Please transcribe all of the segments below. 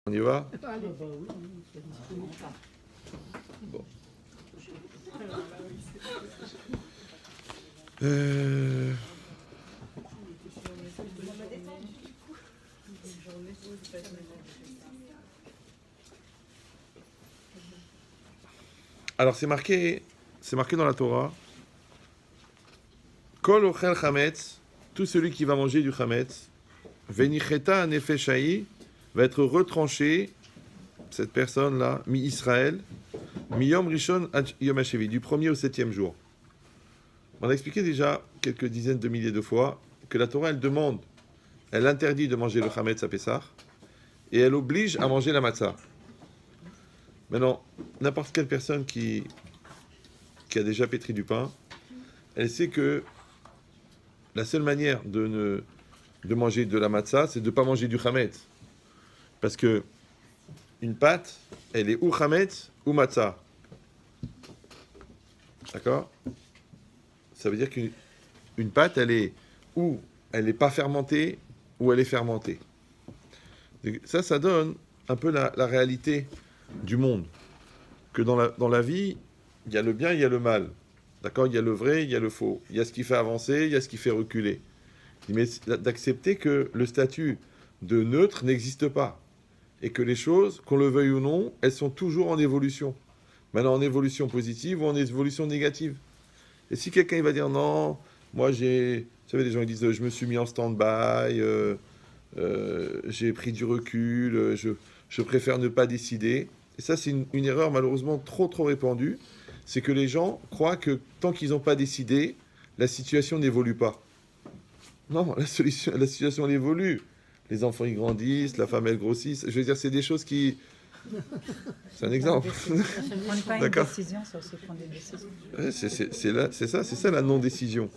On y va? Bon. Alors c'est marqué dans la Torah. Kol ochel chametz, tout celui qui va manger du chametz, venicheta nefeshaï, va être retranché, cette personne-là, mi-Israël, mi-yom rishon ad yom hashevi, du 1er au 7e jour. On a expliqué déjà quelques dizaines de milliers de fois que la Torah, elle interdit de manger le chametz à Pessah, et elle oblige à manger la matzah. Maintenant, n'importe quelle personne qui a déjà pétri du pain, elle sait que la seule manière de manger de la matzah, c'est de ne pas manger du chametz. Parce que une pâte, elle est ou chametz ou matzah. D'accord? Ça veut dire qu'une pâte, elle est pas fermentée, ou elle est fermentée. Ça donne un peu la réalité du monde. Que dans la vie, il y a le bien, il y a le mal. D'accord? Il y a le vrai, il y a le faux. Il y a ce qui fait avancer, il y a ce qui fait reculer. Mais d'accepter que le statut de neutre n'existe pas. Et que les choses, qu'on le veuille ou non, elles sont toujours en évolution. Maintenant, en évolution positive ou en évolution négative. Et si quelqu'un il va dire non, moi vous savez, les gens ils disent je me suis mis en stand-by, j'ai pris du recul, je préfère ne pas décider. Et ça, c'est une erreur malheureusement trop répandue. C'est que les gens croient que tant qu'ils n'ont pas décidé, la situation n'évolue pas. Non, la situation elle évolue. Les enfants ils grandissent, la femme elle grossit. Je veux dire, c'est des choses qui... C'est un exemple. On ne prend pas une décision, c'est aussi prendre des décisions. C'est ça la non-décision.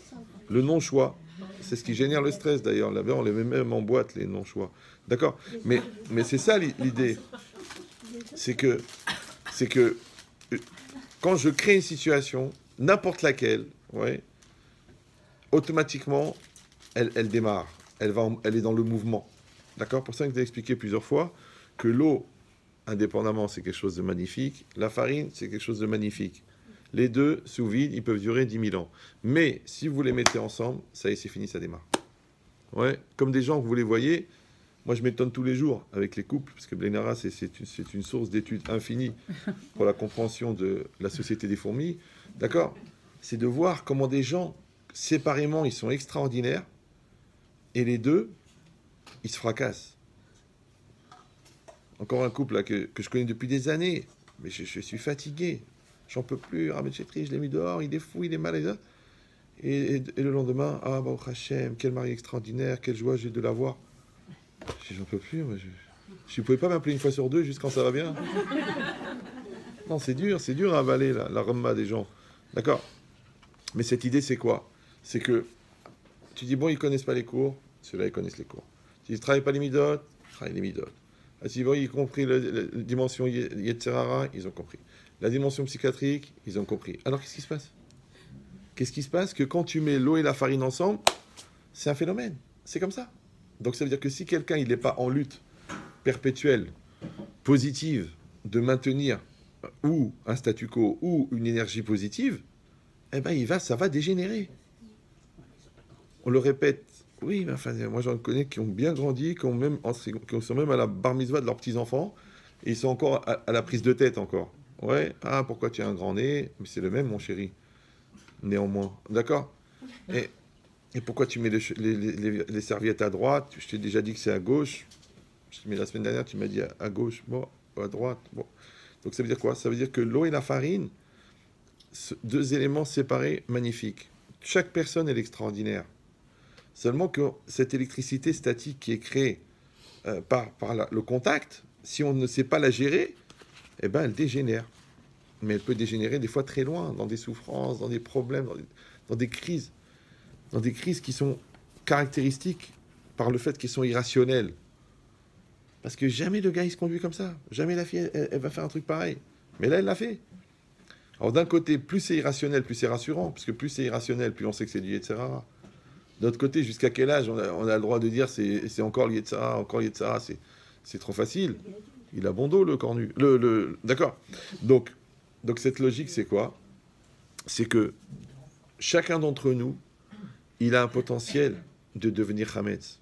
Le non-choix. C'est ce qui génère le stress d'ailleurs. Là-bas, on les met même en boîte, les non-choix. D'accord? Mais c'est ça l'idée. C'est que quand je crée une situation, n'importe laquelle, ouais, automatiquement, elle démarre. Elle est dans le mouvement. D'accord? Pour ça que je vous ai expliqué plusieurs fois que l'eau, indépendamment, c'est quelque chose de magnifique. La farine, c'est quelque chose de magnifique. Les deux, sous vide, ils peuvent durer 10 000 ans. Mais si vous les mettez ensemble, ça y est, c'est fini, ça démarre. Ouais, comme des gens que vous les voyez, moi je m'étonne tous les jours avec les couples, parce que Blenara, c'est une source d'études infinie pour la compréhension de la société des fourmis. D'accord? C'est de voir comment des gens, séparément, ils sont extraordinaires, et les deux, ils se fracassent. Encore un couple là, que je connais depuis des années, mais je suis fatigué, j'en peux plus. Rabbi Chetri, je l'ai mis dehors, il est fou, il est malade. Et le lendemain, ah bah Hachem, quel mari extraordinaire, quelle joie j'ai de l'avoir. J'en peux plus, moi, je ne pouvais pas m'appeler une fois sur deux juste quand ça va bien. Non, c'est dur à avaler la remma des gens. D'accord? Mais cette idée, c'est quoi? C'est que tu dis, bon, ils connaissent pas les cours, ceux-là, ils connaissent les cours. S'ils ne travaillent pas les midot, ils travaillent les midot. Si bon, ils ont compris la dimension Yetzerara, ils ont compris. La dimension psychiatrique, ils ont compris. Alors, qu'est-ce qui se passe? Qu'est-ce qui se passe? Que quand tu mets l'eau et la farine ensemble, c'est un phénomène. C'est comme ça. Donc, ça veut dire que si quelqu'un il n'est pas en lutte perpétuelle, positive, de maintenir ou un statu quo ou une énergie positive, eh ben, ça va dégénérer. On le répète. Oui, mais enfin, moi j'en connais qui ont bien grandi, qui sont même à la bar mitzvah de leurs petits-enfants, et ils sont encore à la prise de tête encore. Ouais, ah, pourquoi tu as un grand nez? Mais c'est le même, mon chéri. Néanmoins. D'accord? Et pourquoi tu mets les serviettes à droite? Je t'ai déjà dit que c'est à gauche. Mais la semaine dernière, tu m'as dit à gauche, bon, à droite. Bon. Donc ça veut dire quoi? Ça veut dire que l'eau et la farine, deux éléments séparés, magnifiques. Chaque personne est extraordinaire. Seulement que cette électricité statique qui est créée par le contact, si on ne sait pas la gérer, eh ben, elle dégénère. Mais elle peut dégénérer des fois très loin, dans des souffrances, dans des problèmes, dans des crises. Dans des crises qui sont caractéristiques par le fait qu'elles sont irrationnelles. Parce que jamais le gars, il se conduit comme ça. Jamais la fille, elle va faire un truc pareil. Mais là, elle l'a fait. Alors d'un côté, plus c'est irrationnel, plus c'est rassurant. Parce que plus c'est irrationnel, plus on sait que c'est du Yetzirah. D'autre côté, jusqu'à quel âge on a le droit de dire c'est encore le Yetzirah, encore le Yetzirah, c'est trop facile. Il a bon dos, le cornu. D'accord. Donc, cette logique, c'est quoi? C'est que chacun d'entre nous, il a un potentiel de devenir Hametz.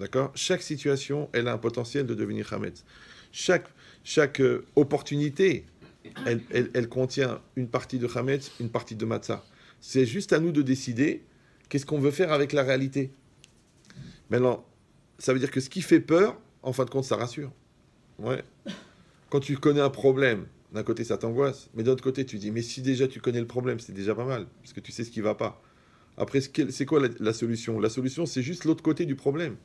D'accord? Chaque situation, elle a un potentiel de devenir Hametz. Chaque opportunité, elle contient une partie de Hametz, une partie de Matzah. C'est juste à nous de décider qu'est-ce qu'on veut faire avec la réalité. Maintenant, ça veut dire que ce qui fait peur, en fin de compte, ça rassure. Ouais. Quand tu connais un problème, d'un côté, ça t'angoisse, mais d'un autre côté, tu dis, mais si déjà tu connais le problème, c'est déjà pas mal, parce que tu sais ce qui va pas. Après, c'est quoi la solution? La solution, c'est juste l'autre côté du problème.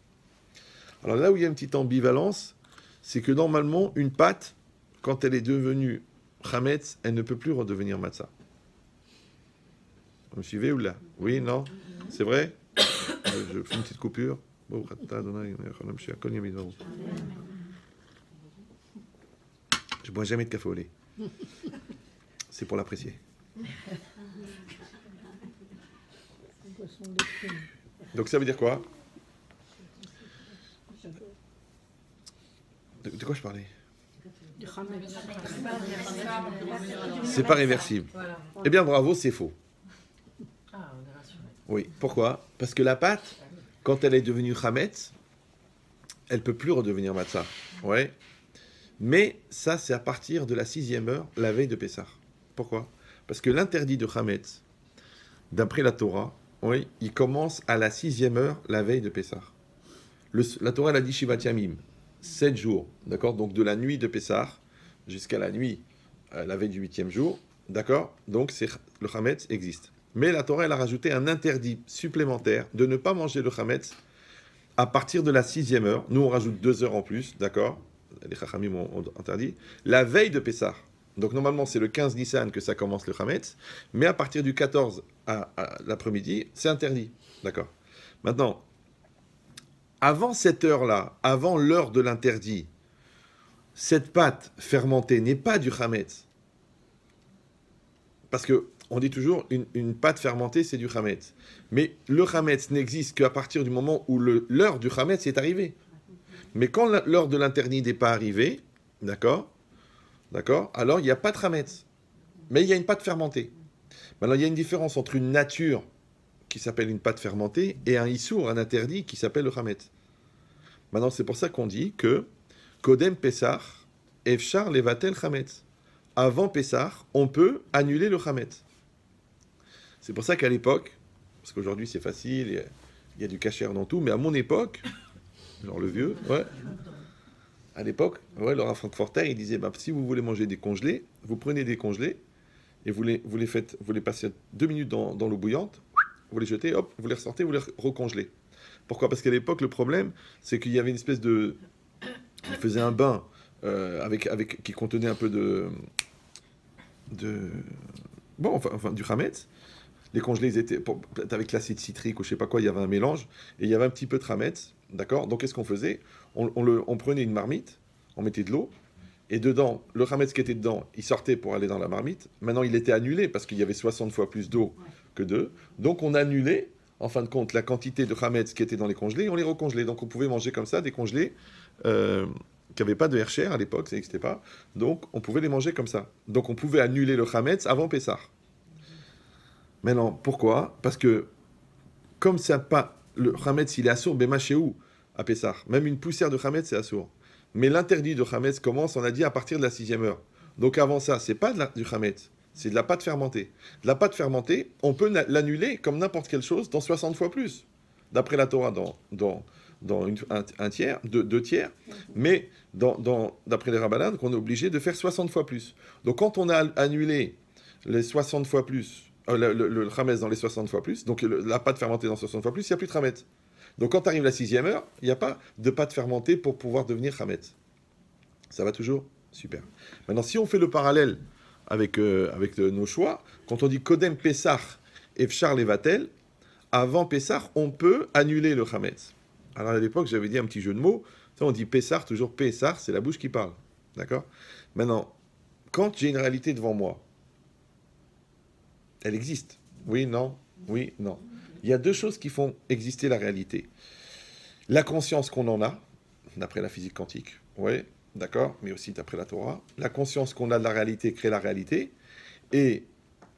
Alors là où il y a une petite ambivalence, c'est que normalement, une pâte, quand elle est devenue chametz, elle ne peut plus redevenir matzah. Vous me suivez ou là? Oui, non? C'est vrai? Je fais une petite coupure. Je bois jamais de café au lait. C'est pour l'apprécier. Donc ça veut dire quoi? De quoi je parlais? C'est pas réversible. Eh bien bravo, c'est faux. Oui, pourquoi? Parce que la pâte, quand elle est devenue chametz, elle peut plus redevenir matzah. Ouais. Mais ça, c'est à partir de la 6e heure, la veille de Pessah. Pourquoi? Parce que l'interdit de chametz, d'après la Torah, oui, il commence à la 6e heure, la veille de Pessah. La Torah, elle a dit Shivat Yamim, 7 jours, d'accord? Donc de la nuit de Pessah jusqu'à la nuit, la veille du 8e jour, d'accord? Donc le chametz existe. Mais la Torah, elle a rajouté un interdit supplémentaire de ne pas manger le chametz à partir de la 6e heure. Nous, on rajoute 2 heures en plus, d'accord? Les Chachamim ont interdit. La veille de Pessah. Donc normalement, c'est le 15 Nissan que ça commence le chametz. Mais à partir du 14 à l'après-midi, c'est interdit. D'accord? Maintenant, avant cette heure-là, avant l'heure de l'interdit, cette pâte fermentée n'est pas du chametz. Parce que on dit toujours, une pâte fermentée, c'est du chametz. Mais le chametz n'existe qu'à partir du moment où l'heure du chametz est arrivée. Mais quand l'heure de l'interdit n'est pas arrivée, d'accord, alors il n'y a pas de chametz. Mais il y a une pâte fermentée. Maintenant, il y a une différence entre une nature qui s'appelle une pâte fermentée et un issour, un interdit qui s'appelle le chametz. Maintenant, c'est pour ça qu'on dit que Kodem Pessah, Efshar Levatel Chametz. Avant Pessah, on peut annuler le chametz. C'est pour ça qu'à l'époque, parce qu'aujourd'hui c'est facile, il y a du kasher dans tout, mais à mon époque, genre le vieux, ouais, à l'époque, ouais, le Rav Frankfurter, il disait, bah, si vous voulez manger des congelés, vous prenez des congelés et vous les passez 2 minutes dans l'eau bouillante, vous les jetez, hop, vous les ressortez, vous les recongelez. Pourquoi? Parce qu'à l'époque, le problème, c'est qu'il y avait une espèce de... Il faisait un bain qui contenait un peu bon, enfin du chametz. Les congelés, ils étaient avec l'acide citrique ou je sais pas quoi, il y avait un mélange et il y avait un petit peu de chametz, d'accord? Donc qu'est-ce qu'on faisait? On prenait une marmite, on mettait de l'eau et dedans, le chametz qui était dedans, il sortait pour aller dans la marmite. Maintenant, il était annulé parce qu'il y avait 60 fois plus d'eau que d'œufs. Donc on annulait, en fin de compte, la quantité de chametz qui était dans les congelés et on les recongelait. Donc on pouvait manger comme ça des congelés qui n'avaient pas de Hercher à l'époque, ça n'existait pas. Donc on pouvait les manger comme ça. Donc on pouvait annuler le chametz avant Pessah. Maintenant, pourquoi? Parce que, comme ça pas, le chametz, il est assour, bémachéou, à Pessah. Même une poussière de chametz, c'est assour. Mais l'interdit de chametz commence, on a dit, à partir de la 6e heure. Donc avant ça, c'est pas du chametz, c'est de la pâte fermentée. De la pâte fermentée, on peut l'annuler comme n'importe quelle chose dans 60 fois plus. D'après la Torah, dans un tiers, 2 tiers, mais d'après les Rabbanan, on est obligé de faire 60 fois plus. Donc quand on a annulé les 60 fois plus, le chametz dans les 60 fois plus, donc la pâte fermentée dans 60 fois plus, il n'y a plus de chametz. Donc quand arrive la 6e heure, il n'y a pas de pâte fermentée pour pouvoir devenir chametz. Ça va toujours? Super. Maintenant, si on fait le parallèle avec nos choix, quand on dit Kodem Pessah, Efshar Levatel, avant Pessah, on peut annuler le chametz. Alors à l'époque, j'avais dit un petit jeu de mots, ça, on dit Pessah, toujours Pessah, c'est la bouche qui parle. D'accord? Maintenant, quand j'ai une réalité devant moi, elle existe. Oui, non, oui, non. Il y a 2 choses qui font exister la réalité. La conscience qu'on en a, d'après la physique quantique, ouais, d'accord, mais aussi d'après la Torah. La conscience qu'on a de la réalité crée la réalité. Et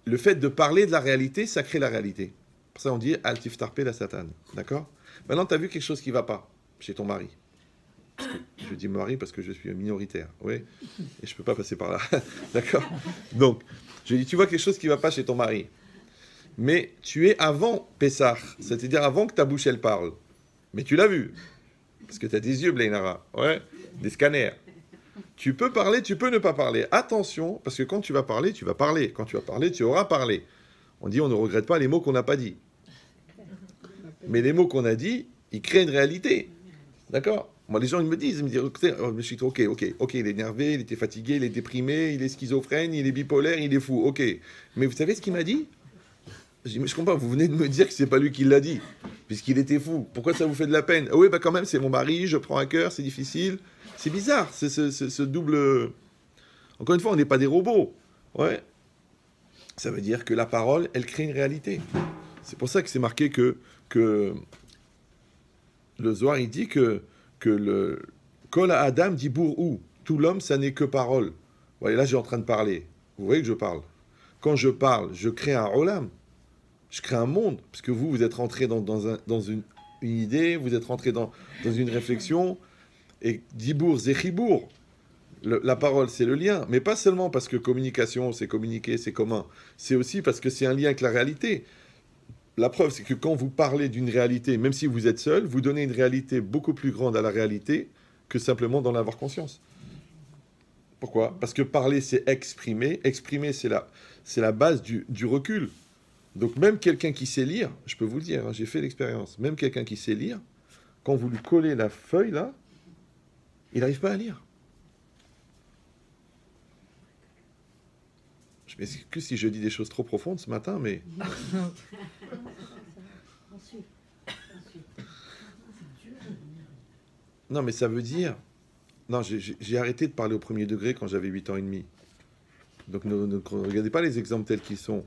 le fait de parler de la réalité, ça crée la réalité. Pour ça, on dit Al tiftarpe la Satan. D'accord? Maintenant, tu as vu quelque chose qui ne va pas chez ton mari. Je dis mari parce que je suis minoritaire. Oui. Et je ne peux pas passer par là. D'accord? Donc, je dis tu vois quelque chose qui ne va pas chez ton mari. Mais tu es avant Pessah. C'est-à-dire avant que ta bouche, elle parle. Mais tu l'as vu. Parce que tu as des yeux, Blainara. Ouais. Des scanners. Tu peux parler, tu peux ne pas parler. Attention, parce que quand tu vas parler, tu vas parler. Quand tu vas parler, tu auras parlé. On dit, on ne regrette pas les mots qu'on n'a pas dit. Mais les mots qu'on a dit, ils créent une réalité. D'accord? Moi, les gens, ils me disent, ok, il est énervé, il était fatigué, il est déprimé, il est schizophrène, il est bipolaire, il est fou. Ok. Mais vous savez ce qu'il m'a dit? Je dis, mais je comprends, vous venez de me dire que c'est pas lui qui l'a dit, puisqu'il était fou. Pourquoi ça vous fait de la peine? Ah oui, bah quand même, c'est mon mari, je prends à cœur, c'est difficile. C'est bizarre, c'est ce double... Encore une fois, on n'est pas des robots. Ouais. Ça veut dire que la parole, elle crée une réalité. C'est pour ça que c'est marqué que le Zohar, il dit que le Kol Adam dit bourou. Tout l'homme, ça n'est que parole. Vous voyez, là, j'ai en train de parler. Vous voyez que je parle. Quand je parle, je crée un olam. Je crée un monde. Parce que vous êtes rentré dans une idée, vous êtes rentré dans une réflexion. Et dibour, zechibour. La parole, c'est le lien. Mais pas seulement parce que communication, c'est communiquer, c'est commun. C'est aussi parce que c'est un lien avec la réalité. La preuve, c'est que quand vous parlez d'une réalité, même si vous êtes seul, vous donnez une réalité beaucoup plus grande à la réalité que simplement d'en avoir conscience. Pourquoi? Parce que parler, c'est exprimer. Exprimer, c'est la base du recul. Donc même quelqu'un qui sait lire, je peux vous le dire, hein, j'ai fait l'expérience, même quelqu'un qui sait lire, quand vous lui collez la feuille, là, il n'arrive pas à lire. Je m'excuse si je dis des choses trop profondes ce matin, mais... Non, mais ça veut dire... Non, j'ai arrêté de parler au premier degré quand j'avais 8 ans et demi. Donc ne regardez pas les exemples tels qu'ils sont.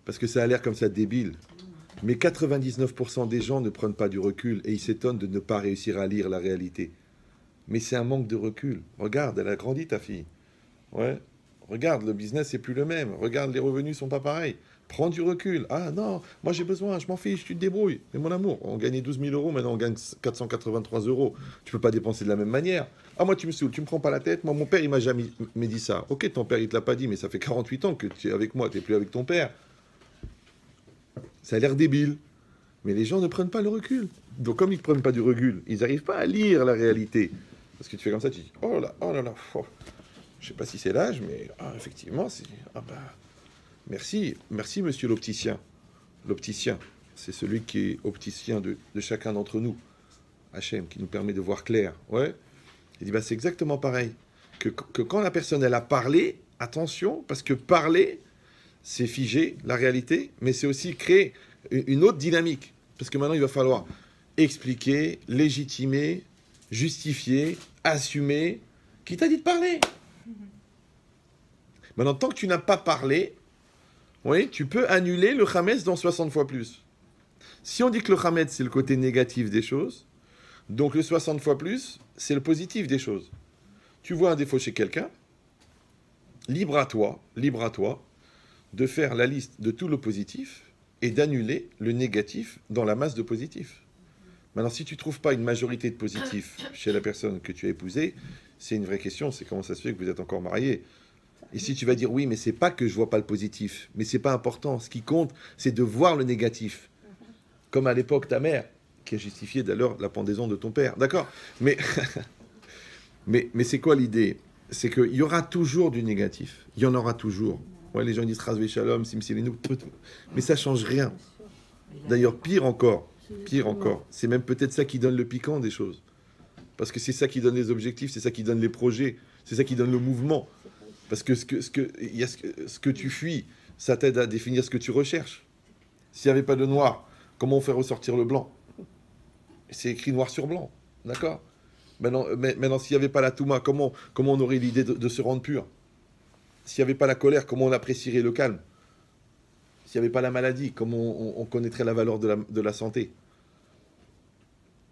Parce que ça a l'air comme ça débile. Mais 99% des gens ne prennent pas du recul et ils s'étonnent de ne pas réussir à lire la réalité. Mais c'est un manque de recul. Regarde, elle a grandi ta fille. Ouais. Regarde, le business n'est plus le même. Regarde, les revenus sont pas pareils. Prends du recul. Ah non, moi j'ai besoin, je m'en fiche, tu te débrouilles. Mais mon amour, on gagnait 12 000 euros, maintenant on gagne 483 euros. Tu peux pas dépenser de la même manière. Ah moi tu me saoules, tu me prends pas la tête. Moi mon père il m'a jamais dit ça. Ok, ton père il te l'a pas dit, mais ça fait 48 ans que tu es avec moi, tu n'es plus avec ton père. Ça a l'air débile. Mais les gens ne prennent pas le recul. Donc comme ils ne prennent pas du recul, ils n'arrivent pas à lire la réalité. Parce que tu fais comme ça, tu dis, oh là là, oh. Je sais pas si c'est l'âge, mais effectivement, c'est... Ah bah, merci monsieur l'opticien. L'opticien, c'est celui qui est opticien de chacun d'entre nous. Hachem, qui nous permet de voir clair. Ouais. Il dit, bah, c'est exactement pareil. Que quand la personne, elle a parlé, attention, parce que parler, c'est figer la réalité, mais c'est aussi créer une autre dynamique. Parce que maintenant, il va falloir expliquer, légitimer, justifier, assumer. Qui t'a dit de parler? Maintenant, tant que tu n'as pas parlé, oui, tu peux annuler le Hametz dans 60 fois plus. Si on dit que le Hametz, c'est le côté négatif des choses, donc le 60 fois plus, c'est le positif des choses. Tu vois un défaut chez quelqu'un, libre à toi de faire la liste de tout le positif et d'annuler le négatif dans la masse de positifs. Maintenant, si tu ne trouves pas une majorité de positifs chez la personne que tu as épousée, c'est une vraie question, c'est comment ça se fait que vous êtes encore mariés. Et si tu vas dire oui, mais c'est pas que je vois pas le positif, mais c'est pas important. Ce qui compte, c'est de voir le négatif. Comme à l'époque ta mère, qui a justifié d'ailleurs la pendaison de ton père. D'accord? Mais c'est quoi l'idée? C'est qu'il y aura toujours du négatif. Il y en aura toujours. Ouais, les gens disent Razvé Shalom, Simsilinu, mais ça change rien. D'ailleurs, pire encore, c'est même peut-être ça qui donne le piquant des choses. Parce que c'est ça qui donne les objectifs, c'est ça qui donne les projets, c'est ça qui donne le mouvement. Parce que ce que tu fuis, ça t'aide à définir ce que tu recherches. S'il n'y avait pas de noir, comment on fait ressortir le blanc? C'est écrit noir sur blanc, d'accord? Maintenant, s'il n'y avait pas la Touma, comment on aurait l'idée de se rendre pur? S'il n'y avait pas la colère, comment on apprécierait le calme? S'il n'y avait pas la maladie, comment on connaîtrait la valeur de la santé?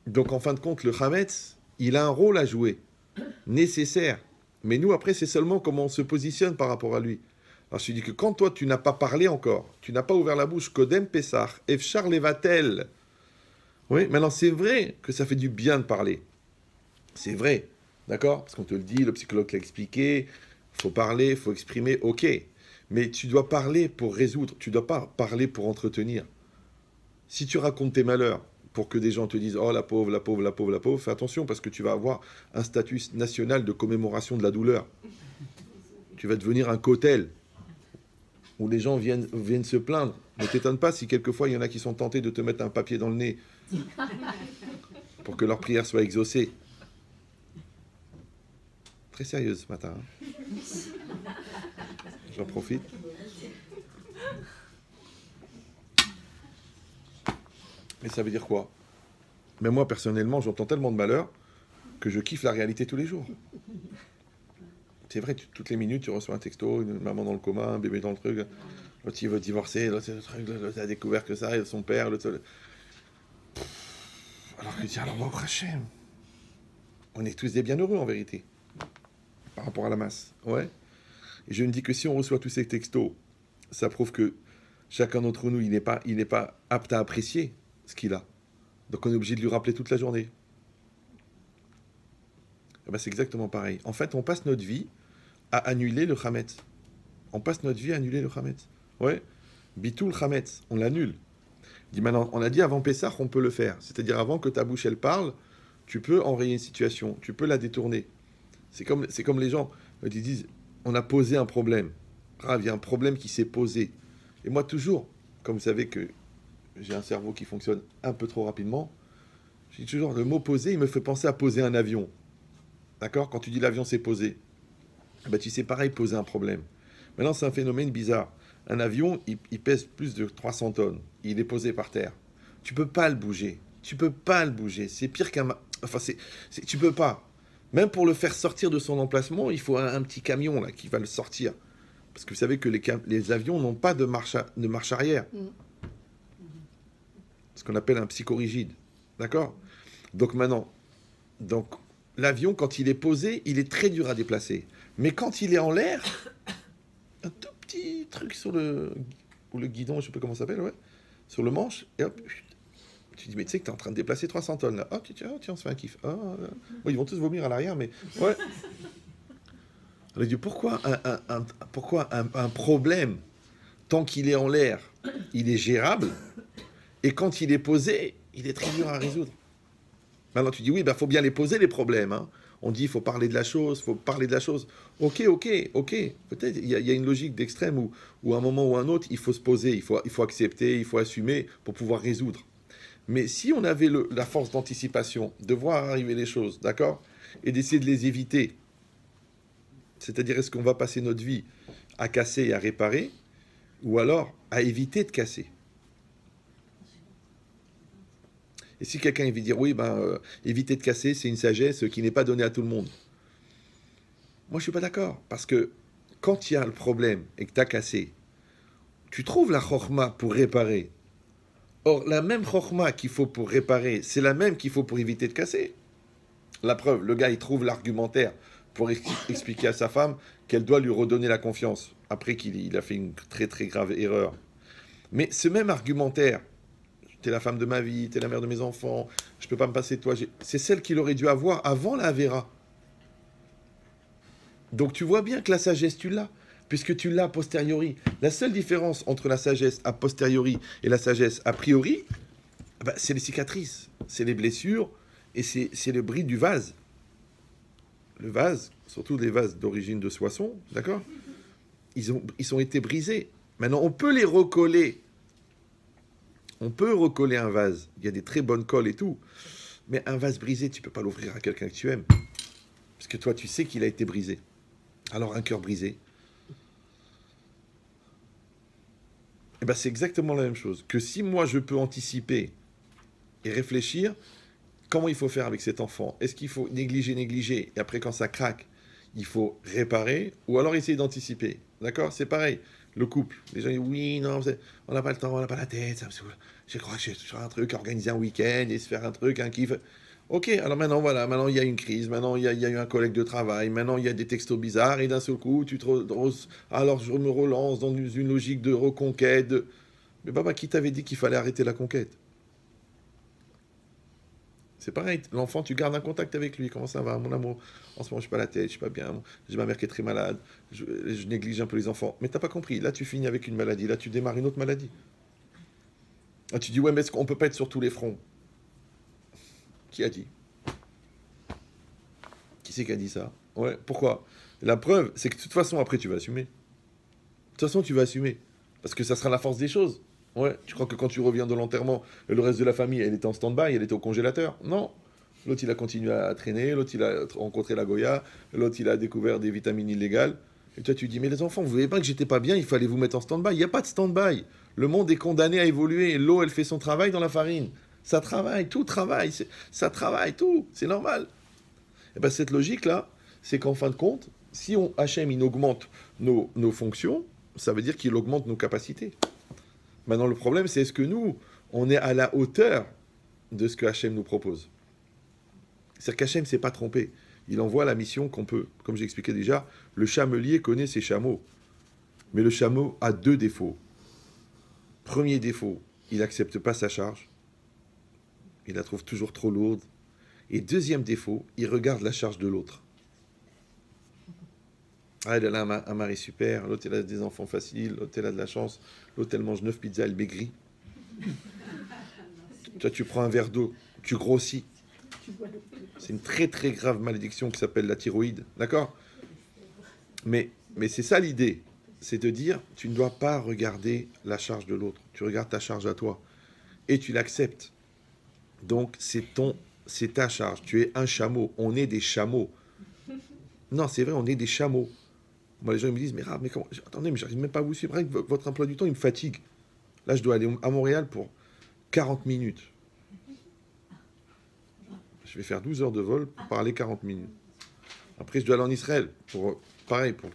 Donc, en fin de compte, le Hametz, il a un rôle à jouer. nécessaire. Mais nous, après, c'est seulement comment on se positionne par rapport à lui. Alors, je te dis que quand toi, tu n'as pas parlé encore, tu n'as pas ouvert la bouche, Kodem Pessah, Efchar Levatel. Oui, maintenant, c'est vrai que ça fait du bien de parler. C'est vrai, d'accord? Parce qu'on te le dit, le psychologue l'a expliqué, il faut parler, il faut exprimer, ok. Mais tu dois parler pour résoudre, tu ne dois pas parler pour entretenir. Si tu racontes tes malheurs pour que des gens te disent « Oh, la pauvre, la pauvre, la pauvre, la pauvre », fais attention parce que tu vas avoir un statut national de commémoration de la douleur. Tu vas devenir un cotel où les gens viennent se plaindre. Ne t'étonne pas si quelquefois il y en a qui sont tentés de te mettre un papier dans le nez pour que leur prière soit exaucée. Très sérieuse ce matin. Hein. J'en profite. Mais ça veut dire quoi? Mais moi, personnellement, j'entends tellement de malheur que je kiffe la réalité tous les jours. C'est vrai, toutes les minutes, tu reçois un texto, une maman dans le coma, un bébé dans le truc, l'autre il veut divorcer, l'autre c'est le truc, l'autre a découvert que ça, et son père, l'autre... Alors que dire, alors, au Hachem, on est tous des bienheureux en vérité, par rapport à la masse. Ouais. Et je me dis que si on reçoit tous ces textos, ça prouve que chacun d'entre nous, il n'est pas apte à apprécier ce qu'il a. Donc on est obligé de lui rappeler toute la journée. Eh ben, c'est exactement pareil. En fait, on passe notre vie à annuler le Hametz. On passe notre vie à annuler le Hametz. Ouais. Bitul Hametz, on l'annule. Maintenant, on a dit avant Pessah, on peut le faire. C'est-à-dire avant que ta bouche, elle parle, tu peux enrayer une situation, tu peux la détourner. C'est comme les gens qui disent, on a posé un problème. Grave, il y a un problème qui s'est posé. Et moi, toujours, comme vous savez que j'ai un cerveau qui fonctionne un peu trop rapidement, je dis toujours, le mot poser, il me fait penser à poser un avion. D'accord? Quand tu dis l'avion s'est posé, ben, tu sais pareil, poser un problème. Maintenant, c'est un phénomène bizarre. Un avion, il pèse plus de 300 tonnes. Il est posé par terre. Tu peux pas le bouger. Tu peux pas le bouger. C'est pire qu'un... Enfin, tu peux pas. Même pour le faire sortir de son emplacement, il faut un petit camion là, qui va le sortir. Parce que vous savez que les avions n'ont pas de marche arrière. Ce qu'on appelle un psychorigide. D'accord? Donc maintenant, l'avion, quand il est posé, il est très dur à déplacer. Mais quand il est en l'air, un tout petit truc sur le guidon, je ne sais pas comment ça s'appelle, ouais, sur le manche, et hop, tu dis, mais tu sais que tu es en train de déplacer 300 tonnes là. Hop, tiens, on se fait un kiff. Bon, ils vont tous vomir à l'arrière, mais ouais. On a dit, pourquoi un problème, tant qu'il est en l'air, il est gérable, et quand il est posé, il est très dur à résoudre. Maintenant, tu dis, oui, faut bien les poser, les problèmes. Hein. On dit, il faut parler de la chose, Ok. Peut-être, il y a une logique d'extrême où à un moment ou à un autre, il faut se poser, il faut accepter, il faut assumer pour pouvoir résoudre. Mais si on avait la force d'anticipation, de voir arriver les choses, d'accord, et d'essayer de les éviter, c'est-à-dire, est-ce qu'on va passer notre vie à casser et à réparer, ou alors à éviter de casser? Et si quelqu'un veut dire, oui, éviter de casser, c'est une sagesse qui n'est pas donnée à tout le monde. Moi, je ne suis pas d'accord. Parce que quand il y a le problème et que tu as cassé, tu trouves la chokhma pour réparer. Or, la même chokhma qu'il faut pour réparer, c'est la même qu'il faut pour éviter de casser. La preuve, le gars, il trouve l'argumentaire pour expliquer à sa femme qu'elle doit lui redonner la confiance, après qu'il a fait une très très grave erreur. Mais ce même argumentaire, t'es la femme de ma vie, t'es la mère de mes enfants, je peux pas me passer de toi. C'est celle qu'il aurait dû avoir avant la Avera. Donc tu vois bien que la sagesse, tu l'as, puisque tu l'as a posteriori. La seule différence entre la sagesse a posteriori et la sagesse a priori, c'est les cicatrices, c'est les blessures et c'est le bris du vase. Le vase, surtout les vases d'origine de Soissons, d'accord? Ils ont été brisés. Maintenant, on peut les recoller. On peut recoller un vase. Il y a des très bonnes colles et tout. Mais un vase brisé, tu ne peux pas l'ouvrir à quelqu'un que tu aimes. Parce que toi, tu sais qu'il a été brisé. Alors, un cœur brisé, c'est exactement la même chose. Que si moi, je peux anticiper et réfléchir, comment il faut faire avec cet enfant? Est-ce qu'il faut négliger, et après, quand ça craque, il faut réparer, ou alors essayer d'anticiper? D'accord? C'est pareil. Le couple, les gens disent oui, non, on n'a pas le temps, on n'a pas la tête, ça me saoule. Je crois que je vais faire un truc, organiser un week-end et se faire un truc, un kiff. Ok, alors maintenant, voilà, maintenant il y a une crise, maintenant il y a eu un collègue de travail, maintenant il y a des textos bizarres, et d'un seul coup, alors je me relance dans une logique de reconquête. Mais papa, qui t'avait dit qu'il fallait arrêter la conquête? C'est pareil, l'enfant, tu gardes un contact avec lui. Comment ça va, mon amour? En ce moment, je suis pas la tête, je suis pas bien. J'ai ma mère qui est très malade. Je néglige un peu les enfants. Mais t'as pas compris. Là, tu finis avec une maladie. Là, tu démarres une autre maladie. Là, tu dis, ouais, mais est-ce qu'on peut pas être sur tous les fronts? Qui a dit? Qui c'est qui a dit ça? Ouais, pourquoi? La preuve, c'est que de toute façon, après, tu vas assumer. De toute façon, tu vas assumer. Parce que ça sera la force des choses. Ouais, tu crois que quand tu reviens de l'enterrement, le reste de la famille, elle était en stand-by, elle était au congélateur? Non. L'autre, il a continué à traîner, l'autre, il a rencontré la Goya, l'autre, il a découvert des vitamines illégales. Et toi, tu dis, mais les enfants, vous voyez pas que j'étais pas bien, il fallait vous mettre en stand-by. Il n'y a pas de stand-by. Le monde est condamné à évoluer. L'eau, elle fait son travail dans la farine. Ça travaille, tout travaille. Ça travaille, tout. C'est normal. Et bien, cette logique-là, c'est qu'en fin de compte, si Hachem, il augmente nos fonctions, ça veut dire qu'il augmente nos capacités. Maintenant, le problème, c'est est-ce que nous, on est à la hauteur de ce que Hachem nous propose? C'est-à-dire qu'Hachem ne s'est pas trompé. Il envoie la mission qu'on peut. Comme j'ai expliqué déjà, le chamelier connaît ses chameaux. Mais le chameau a 2 défauts. Premier défaut, il n'accepte pas sa charge. Il la trouve toujours trop lourde. Et deuxième défaut, il regarde la charge de l'autre. Ah, elle a un mari super, l'autre elle a des enfants faciles, l'autre elle a de la chance, l'autre elle mange 9 pizzas, elle maigrit. Toi tu prends un verre d'eau, tu grossis. C'est une très très grave malédiction qui s'appelle la thyroïde, d'accord? Mais c'est ça l'idée, c'est de dire, tu ne dois pas regarder la charge de l'autre, tu regardes ta charge à toi, et tu l'acceptes. Donc c'est ta charge, tu es un chameau, on est des chameaux. Non, c'est vrai, on est des chameaux. Moi, les gens ils me disent, mais comment... Attendez, mais j'arrive même pas à vous suivre. Rien que votre emploi du temps, il me fatigue. Là, je dois aller à Montréal pour 40 minutes. Je vais faire 12 heures de vol pour parler 40 minutes. Après, je dois aller en Israël pour, pareil, pour,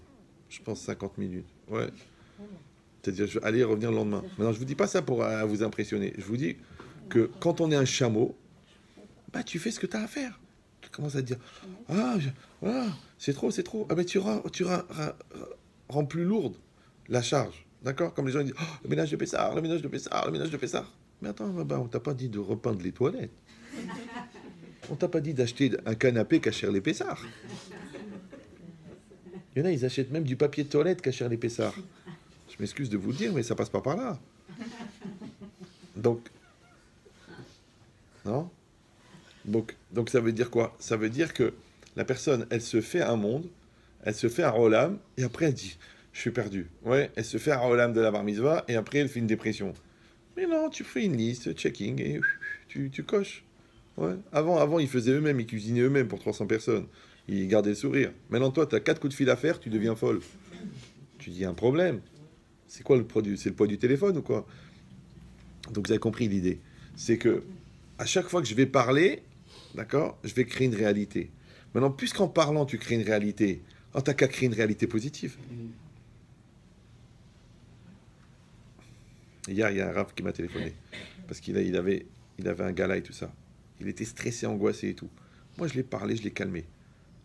je pense, 50 minutes. Ouais. C'est-à-dire, je vais aller et revenir le lendemain. Maintenant, je vous dis pas ça pour vous impressionner. Je vous dis que quand on est un chameau, bah, tu fais ce que tu as à faire. Tu commences à te dire, voilà, c'est trop. Ah ben tu rends plus lourde la charge. D'accord? Comme les gens ils disent, oh, le ménage de Pessard. Mais attends, on t'a pas dit de repeindre les toilettes. On t'a pas dit d'acheter un canapé cachère les Pessards. Il y en a, ils achètent même du papier de toilette cachère les Pessards. Je m'excuse de vous le dire, mais ça passe pas par là. Donc, non? Donc ça veut dire quoi? Ça veut dire que la personne, elle se fait un monde, elle se fait un rolam, et après elle dit, je suis perdu. Ouais, elle se fait un rolam de la bar mitzvah, et après elle fait une dépression. Mais non, tu fais une liste, checking, et tu coches. Ouais. Avant, ils faisaient eux-mêmes, ils cuisinaient eux-mêmes pour 300 personnes. Ils gardaient le sourire. Maintenant, toi, tu as 4 coups de fil à faire, tu deviens folle. Tu dis, un problème. C'est quoi le produit? C'est le poids du téléphone ou quoi? Donc vous avez compris l'idée. C'est que à chaque fois que je vais parler, d'accord, je vais créer une réalité. Maintenant, puisqu'en parlant, tu crées une réalité, t'as qu'à créer une réalité positive. Hier, il y a un rave qui m'a téléphoné. Parce qu'il avait un gala et tout ça. Il était stressé, angoissé et tout. Moi, je l'ai parlé, je l'ai calmé.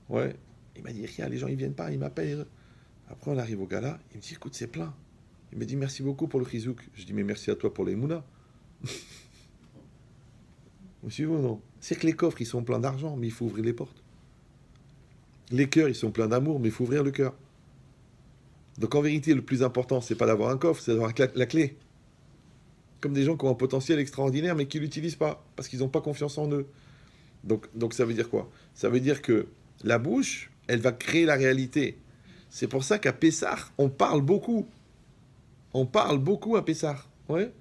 Ouais. Il m'a dit, rien, les gens, ils viennent pas, ils m'appellent. Après, on arrive au gala. Il me dit, écoute, c'est plein. Il me dit, merci beaucoup pour le chizouk. Je dis, mais merci à toi pour les mounas. Vous suivez ou non? C'est que les coffres, ils sont pleins d'argent, mais il faut ouvrir les portes. Les cœurs, ils sont pleins d'amour, mais il faut ouvrir le cœur. Donc en vérité, le plus important, c'est pas d'avoir un coffre, c'est d'avoir la clé. Comme des gens qui ont un potentiel extraordinaire, mais qui ne l'utilisent pas, parce qu'ils n'ont pas confiance en eux. Donc ça veut dire quoi? Ça veut dire que la bouche, elle va créer la réalité. C'est pour ça qu'à Pessah, on parle beaucoup. On parle beaucoup à Pessah. Ouais.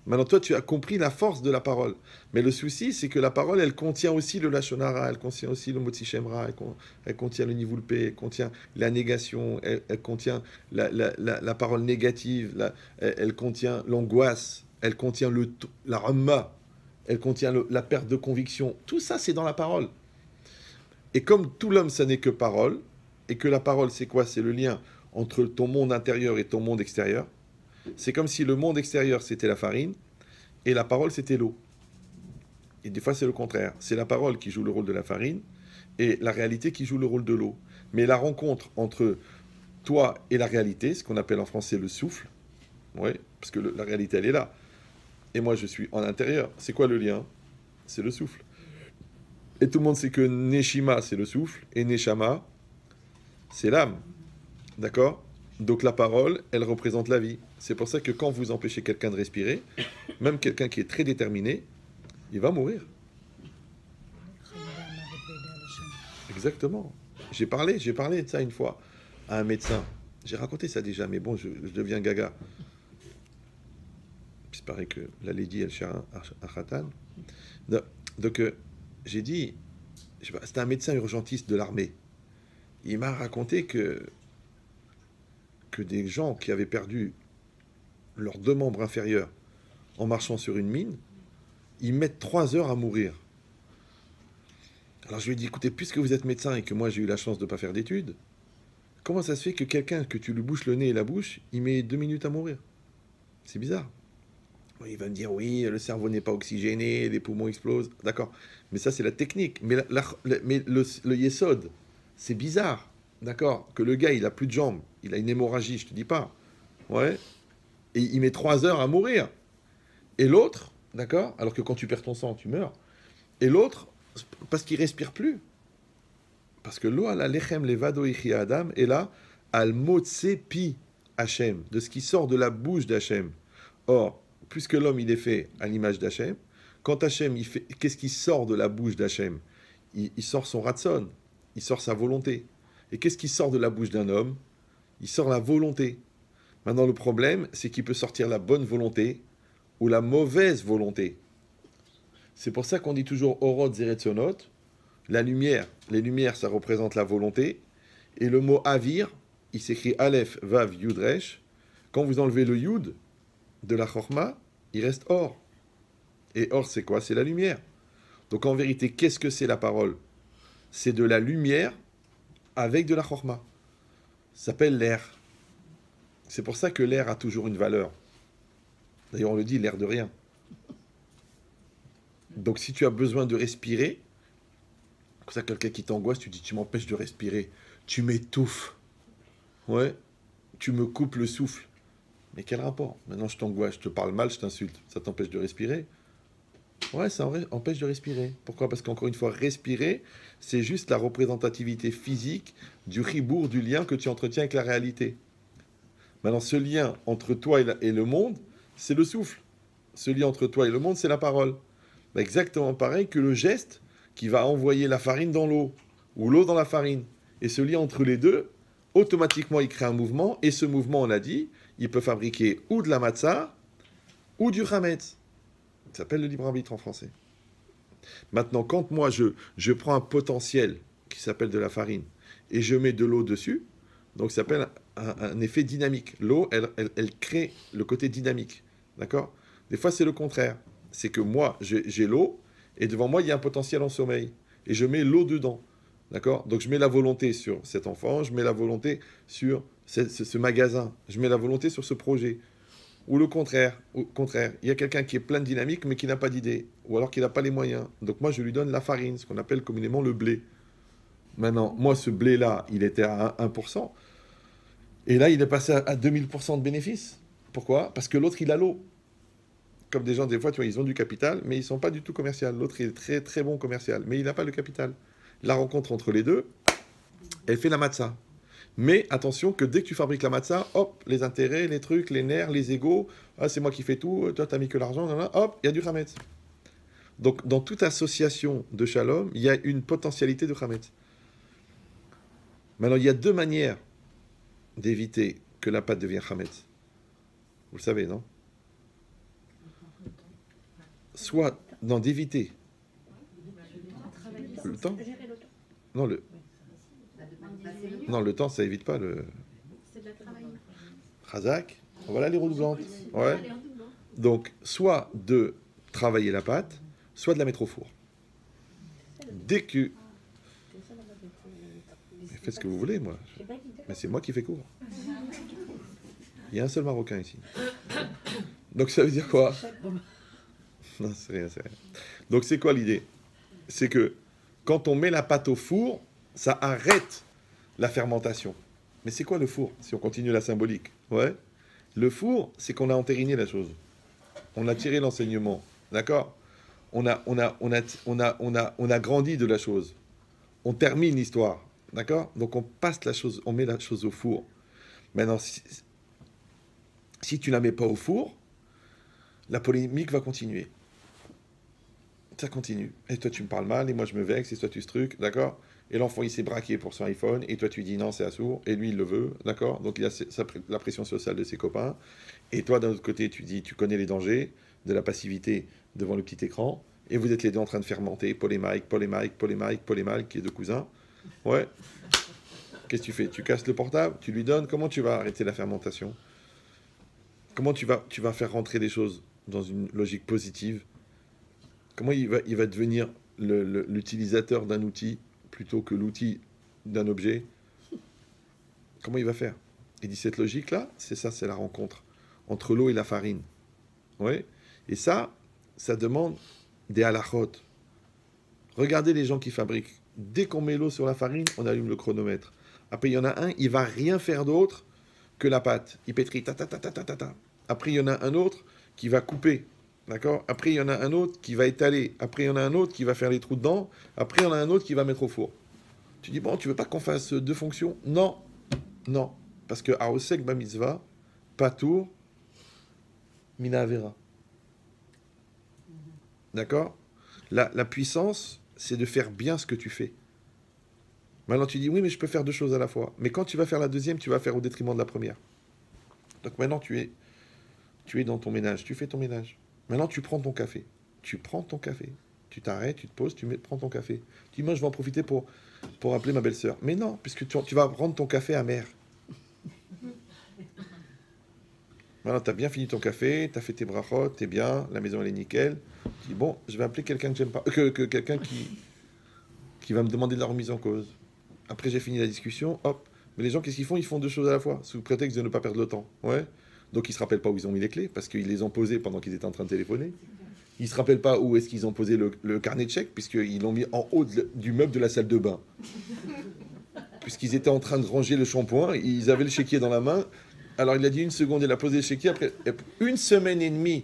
Maintenant, toi, tu as compris la force de la parole. Mais le souci, c'est que la parole, elle contient aussi le Lashon Hara, elle contient aussi le Motzi Shem Ra, elle contient le Nivulpé, elle contient la négation, elle contient la parole négative, elle contient l'angoisse, elle contient la Ramma, elle contient la perte de conviction. Tout ça, c'est dans la parole. Et comme tout l'homme, ça n'est que parole, et que la parole, c'est quoi? C'est le lien entre ton monde intérieur et ton monde extérieur. C'est comme si le monde extérieur, c'était la farine, et la parole, c'était l'eau. Et des fois, c'est le contraire. C'est la parole qui joue le rôle de la farine et la réalité qui joue le rôle de l'eau. Mais la rencontre entre toi et la réalité, ce qu'on appelle en français le souffle, oui, parce que la réalité, elle est là. Et moi, je suis en intérieur. C'est quoi le lien? C'est le souffle. Et tout le monde sait que Neshima, c'est le souffle, et Neshama, c'est l'âme. D'accord? Donc la parole, elle représente la vie. C'est pour ça que quand vous empêchez quelqu'un de respirer, même quelqu'un qui est très déterminé, il va mourir. Exactement. J'ai parlé de ça une fois à un médecin. J'ai raconté ça déjà, mais bon, je deviens gaga. Il paraît que la lady, elle cherche un khatan. Donc, j'ai dit, c'était un médecin urgentiste de l'armée. Il m'a raconté que des gens qui avaient perdu leurs 2 membres inférieurs en marchant sur une mine, ils mettent 3 heures à mourir. Alors je lui ai dit, écoutez, puisque vous êtes médecin et que moi j'ai eu la chance de ne pas faire d'études, comment ça se fait que quelqu'un, que tu lui bouches le nez et la bouche, il met 2 minutes à mourir? C'est bizarre. Il va me dire, oui, le cerveau n'est pas oxygéné, les poumons explosent. D'accord. Mais ça, c'est la technique. Mais, le yesod, c'est bizarre. D'accord. Que le gars, il a plus de jambes. Il a une hémorragie, je te dis pas. Ouais. Et il met 3 heures à mourir. Et l'autre, d'accord. Alors que quand tu perds ton sang, tu meurs. Et l'autre, parce qu'il respire plus. Parce que l'eau, la lechem levado ichi adam, est là, al motse pi Hachem, de ce qui sort de la bouche d'Hachem. Or, puisque l'homme, il est fait à l'image d'Hachem, quand Hachem, il fait, qu'est-ce qui sort de la bouche d'Hachem? Il sort son ratson, il sort sa volonté. Et qu'est-ce qui sort de la bouche d'un homme? Il sort la volonté. Maintenant, le problème, c'est qu'il peut sortir la bonne volonté ou la mauvaise volonté. C'est pour ça qu'on dit toujours Orot Zeretzonot, la lumière. Les lumières, ça représente la volonté. Et le mot Avir, il s'écrit Aleph, Vav, Yud, Resh. Quand vous enlevez le Yud de la Chorma, il reste Or. Et Or, c'est quoi? C'est la lumière. Donc en vérité, qu'est-ce que c'est la parole? C'est de la lumière avec de la Chorma. Ça s'appelle l'air. C'est pour ça que l'air a toujours une valeur. D'ailleurs, on le dit, l'air de rien. Donc si tu as besoin de respirer, comme ça, quelqu'un qui t'angoisse, tu dis, tu m'empêches de respirer. Tu m'étouffes. Ouais. Tu me coupes le souffle. Mais quel rapport? Maintenant, je t'angoisse, je te parle mal, je t'insulte. Ça t'empêche de respirer? Ouais, ça empêche de respirer. Pourquoi? Parce qu'encore une fois, respirer, c'est juste la représentativité physique du ribourg, du lien que tu entretiens avec la réalité. Maintenant, ce lien entre toi et le monde, c'est le souffle. Ce lien entre toi et le monde, c'est la parole. Exactement pareil que le geste qui va envoyer la farine dans l'eau, ou l'eau dans la farine. Et ce lien entre les deux, automatiquement, il crée un mouvement, et ce mouvement, on l'a dit, il peut fabriquer ou de la matzah, ou du chametz. Ça s'appelle le libre arbitre en français. Maintenant, quand moi, je prends un potentiel qui s'appelle de la farine, et je mets de l'eau dessus, donc ça s'appelle un effet dynamique. L'eau, elle crée le côté dynamique. D'accord? Des fois, c'est le contraire. C'est que moi, j'ai l'eau, et devant moi, il y a un potentiel en sommeil. Et je mets l'eau dedans. D'accord? Donc, je mets la volonté sur cet enfant, je mets la volonté sur ce magasin, je mets la volonté sur ce projet. Ou le contraire. Il y a quelqu'un qui est plein de dynamique, mais qui n'a pas d'idée. Ou alors qui n'a pas les moyens. Donc, moi, je lui donne la farine, ce qu'on appelle communément le blé. Maintenant, moi, ce blé-là, il était à 1%. Et là, il est passé à 2000% de bénéfices. Pourquoi? Parce que l'autre, il a l'eau. Comme des gens, des fois, tu vois, ils ont du capital, mais ils ne sont pas du tout commercial. L'autre, il est très, très bon commercial, mais il n'a pas le capital. La rencontre entre les deux, elle fait la matzah. Mais attention que dès que tu fabriques la matzah, hop, les intérêts, les trucs, les nerfs, les égos, ah, c'est moi qui fais tout, toi, tu n'as mis que l'argent, hop, il y a du chametz. Donc, dans toute association de shalom, il y a une potentialité de chametz. Maintenant, il y a 2 manières d'éviter que la pâte devienne chametz. Vous le savez, non? Soit, d'éviter. Le temps? Non, le temps, ça évite pas le... Chazak. Voilà les redoublantes. Ouais. Donc, soit de travailler la pâte, soit de la mettre au four. Dès que... Faites ce que vous voulez, moi. Mais c'est moi qui fais cours. Il y a un seul Marocain ici. Donc, ça veut dire quoi? Non, c'est rien. Donc c'est quoi l'idée? C'est que quand on met la pâte au four, ça arrête la fermentation. Mais c'est quoi le four, si on continue la symbolique? Ouais. Le four, c'est qu'on a entériné la chose. On a tiré l'enseignement. D'accord? On a grandi de la chose. On termine l'histoire. D'accord? Donc on passe la chose, on met la chose au four. Maintenant, si tu ne la mets pas au four, la polémique va continuer. Ça continue. Et toi, tu me parles mal, et moi, je me vexe, et toi, tu ce truc, d'accord? Et l'enfant, il s'est braqué pour son iPhone, et toi, tu dis non, c'est assourd, et lui, il le veut, d'accord? Donc, il a la pression sociale de ses copains. Et toi, d'un autre côté, tu dis, tu connais les dangers de la passivité devant le petit écran, et vous êtes les deux en train de fermenter, Paul et Mike, qui est deux cousins. Ouais. Qu'est-ce que tu fais? Tu casses le portable, tu lui donnes, comment tu vas arrêter la fermentation? Comment tu vas faire rentrer les choses dans une logique positive? Comment il va devenir l'utilisateur d'un outil plutôt que l'outil d'un objet? Comment il va faire? Il dit cette logique-là, c'est ça, c'est la rencontre entre l'eau et la farine. Ouais. Et ça demande des halachot. Regardez les gens qui fabriquent. Dès qu'on met l'eau sur la farine, on allume le chronomètre. Après, il y en a un, il va rien faire d'autre que la pâte. Il pétrit, ta ta ta ta ta ta ta. Après, il y en a un autre qui va couper. D'accord? Après, il y en a un autre qui va étaler. Après, il y en a un autre qui va faire les trous dedans. Après, il y en a un autre qui va mettre au four. Tu dis, bon, tu veux pas qu'on fasse deux fonctions? Non. Non. Parce que Aosek Bamitzvah, Patour, Mina Avera. D'accord? La puissance, c'est de faire bien ce que tu fais. Maintenant, tu dis, oui, mais je peux faire deux choses à la fois. Mais quand tu vas faire la deuxième, tu vas faire au détriment de la première. Donc maintenant, tu es dans ton ménage. Tu fais ton ménage. Maintenant, tu prends ton café. Tu prends ton café. Tu t'arrêtes, tu te poses, prends ton café. Tu dis, moi, je vais en profiter pour appeler ma belle-sœur. Mais non, puisque tu vas rendre ton café amer. Maintenant, tu as bien fini ton café, tu as fait tes brachot, tu es bien, la maison, elle est nickel. Tu dis, bon, je vais appeler quelqu'un que j'aime pas, quelqu'un qui va me demander de la remise en cause. Après, j'ai fini la discussion, hop. Mais les gens, qu'est-ce qu'ils font? Ils font deux choses à la fois, sous prétexte de ne pas perdre le temps. Ouais. Donc, ils ne se rappellent pas où ils ont mis les clés, parce qu'ils les ont posées pendant qu'ils étaient en train de téléphoner. Ils ne se rappellent pas où est-ce qu'ils ont posé le carnet de chèques, puisqu'ils l'ont mis en haut du meuble de la salle de bain. Puisqu'ils étaient en train de ranger le shampoing, ils avaient le chéquier dans la main. Alors, il a dit une seconde, il a posé le chéquier. Après, une semaine et demie,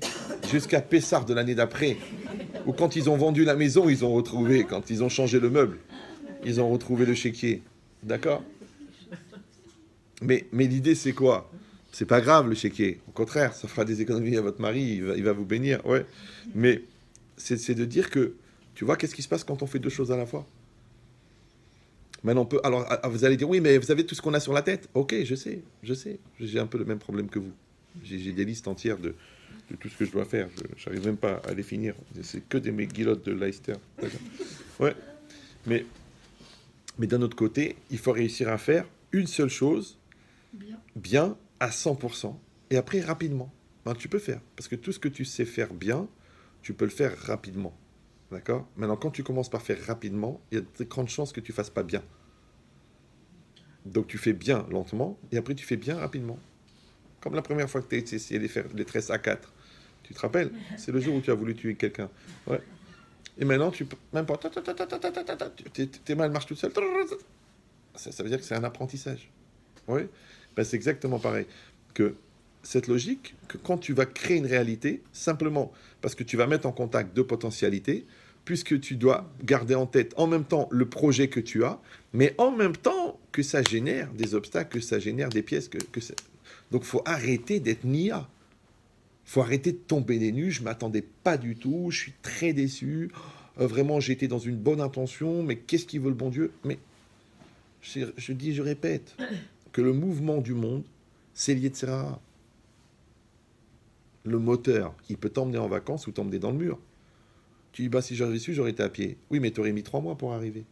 jusqu'à Pessah de l'année d'après, où quand ils ont vendu la maison, ils ont retrouvé, quand ils ont changé le meuble, ils ont retrouvé le chéquier. D'accord? Mais l'idée, c'est quoi? C'est pas grave, le chéquier. Au contraire, ça fera des économies à votre mari, il va vous bénir. Ouais. Mais c'est de dire que, tu vois, qu'est-ce qui se passe quand on fait deux choses à la fois? Maintenant, alors, vous allez dire, oui, mais vous savez tout ce qu'on a sur la tête. Ok, je sais. J'ai un peu le même problème que vous. J'ai des listes entières de tout ce que je dois faire. Je n'arrive même pas à les finir. C'est que des méguilottes de Leicester. Ouais. Mais d'un autre côté, il faut réussir à faire une seule chose, bien à 100%, et après rapidement. Ben, tu peux faire. Parce que tout ce que tu sais faire bien, tu peux le faire rapidement. D'accord? Maintenant, quand tu commences par faire rapidement, il y a de grandes chances que tu ne fasses pas bien. Donc, tu fais bien lentement, et après, tu fais bien rapidement. Comme la première fois que tu as essayé de faire les tresses A4. Tu te rappelles? C'est le jour où tu as voulu tuer quelqu'un. Ouais. Et maintenant, même pas... Tes mains, elles marchent toutes seules. Ça veut dire que c'est un apprentissage. Oui? Ben, c'est exactement pareil. Que cette logique, que quand tu vas créer une réalité, simplement parce que tu vas mettre en contact deux potentialités, puisque tu dois garder en tête en même temps le projet que tu as, mais en même temps que ça génère des obstacles, que ça génère des pièces. Donc, il faut arrêter d'être nia. Il faut arrêter de tomber des nues. Je ne m'attendais pas du tout. Je suis très déçu. Vraiment, j'étais dans une bonne intention. Mais qu'est-ce qu'il veut le bon Dieu? Mais je répète, que le mouvement du monde, c'est l'Yetzirah. Le moteur, il peut t'emmener en vacances ou t'emmener dans le mur. Tu dis, bah, si j'avais su, j'aurais été à pied. Oui, mais tu aurais mis 3 mois pour arriver.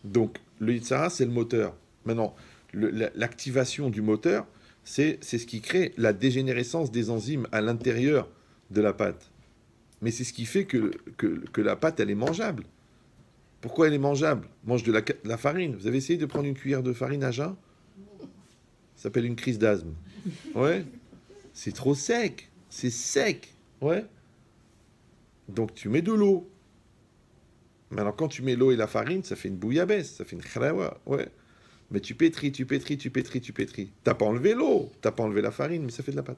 Donc, le Yetzirah, c'est le moteur. Maintenant, l'activation du moteur, c'est ce qui crée la dégénérescence des enzymes à l'intérieur de la pâte. Mais c'est ce qui fait que la pâte, elle est mangeable. Pourquoi elle est mangeable? Mange de la farine. Vous avez essayé de prendre une cuillère de farine à jeun? Ça s'appelle une crise d'asthme. Ouais. C'est trop sec. C'est sec. Ouais. Donc tu mets de l'eau. Maintenant, quand tu mets l'eau et la farine, ça fait une bouillabaisse, ça fait une khrawa, ouais. Mais tu pétris, tu pétris, tu pétris, tu pétris. T'as pas enlevé l'eau, t'as pas enlevé la farine, mais ça fait de la pâte.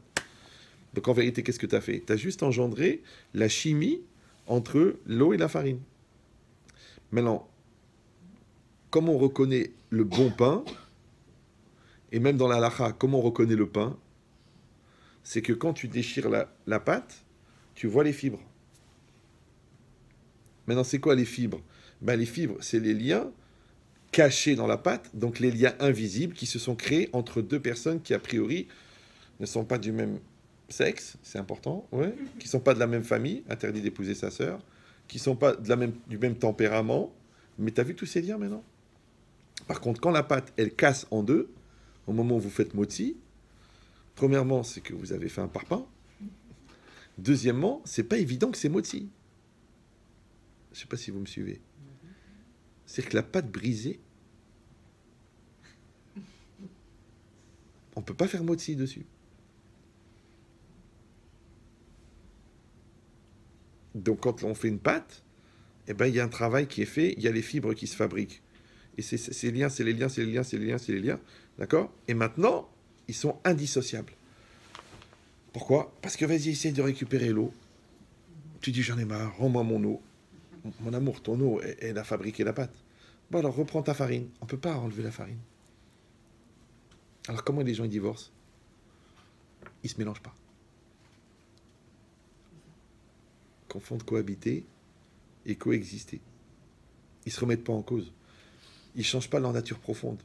Donc en vérité, qu'est-ce que tu as fait? Tu as juste engendré la chimie entre l'eau et la farine. Maintenant, comment on reconnaît le bon pain, et même dans la halakha, comment on reconnaît le pain? C'est que quand tu déchires la pâte, tu vois les fibres. Maintenant, c'est quoi les fibres? Ben, les fibres, c'est les liens cachés dans la pâte, donc les liens invisibles qui se sont créés entre deux personnes qui, a priori, ne sont pas du même sexe, c'est important, ouais, qui ne sont pas de la même famille, interdit d'épouser sa sœur, qui ne sont pas du même tempérament, mais tu as vu tous ces liens maintenant? Par contre, quand la pâte, elle casse en deux, au moment où vous faites motzi, premièrement, c'est que vous avez fait un parpaing. Deuxièmement, c'est pas évident que c'est motzi. Je ne sais pas si vous me suivez. C'est que la pâte brisée, on ne peut pas faire motzi dessus. Donc quand on fait une pâte, eh ben, il y a un travail qui est fait, il y a les fibres qui se fabriquent. Et ces liens, c'est les liens, c'est les liens, c'est les liens, c'est les liens. D'accord? Et maintenant, ils sont indissociables. Pourquoi? Parce que vas-y, essaye de récupérer l'eau. Tu dis, j'en ai marre, rends-moi mon eau. Mon amour, ton eau, elle a fabriqué la pâte. Bon, alors reprends ta farine. On ne peut pas enlever la farine. Alors comment les gens ils divorcent? Ils ne se mélangent pas. Confondent cohabiter et coexister. Ils ne se remettent pas en cause. Ils ne changent pas leur nature profonde.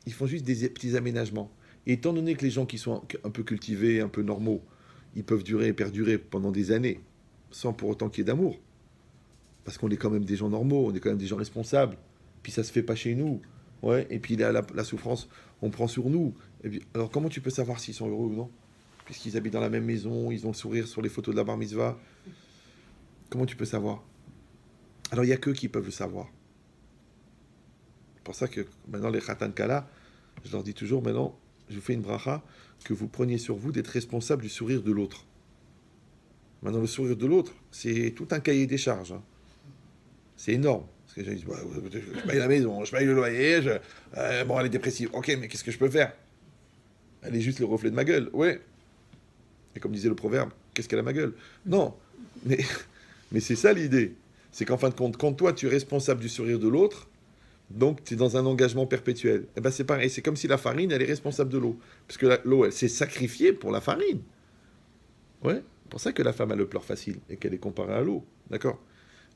Ils font juste des petits aménagements. Et étant donné que les gens qui sont un peu cultivés, un peu normaux, ils peuvent durer et perdurer pendant des années, sans pour autant qu'il y ait d'amour. Parce qu'on est quand même des gens normaux, on est quand même des gens responsables. Puis ça se fait pas chez nous. Ouais, et puis la souffrance, on prend sur nous. Et puis, alors comment tu peux savoir s'ils sont heureux ou non? Puisqu'ils habitent dans la même maison, ils ont le sourire sur les photos de la bar mitzvah. Comment tu peux savoir? Alors il n'y a qu'eux qui peuvent le savoir. C'est pour ça que maintenant les Khatan Kala, je leur dis toujours maintenant, je vous fais une bracha, que vous preniez sur vous d'être responsable du sourire de l'autre. Maintenant le sourire de l'autre, c'est tout un cahier des charges. Hein. C'est énorme. Parce que les gens disent, bah, je paye la maison, je paye le loyer, bon elle est dépressive. Ok, mais qu'est-ce que je peux faire? Elle est juste le reflet de ma gueule. Ouais. Et comme disait le proverbe, qu'est-ce qu'elle a ma gueule? Non. Mais c'est ça l'idée. C'est qu'en fin de compte, quand toi tu es responsable du sourire de l'autre, donc tu es dans un engagement perpétuel. Et ben c'est pareil, c'est comme si la farine, elle est responsable de l'eau. Parce que l'eau, elle s'est sacrifiée pour la farine. Ouais. C'est pour ça que la femme a le pleur facile et qu'elle est comparée à l'eau. D'accord?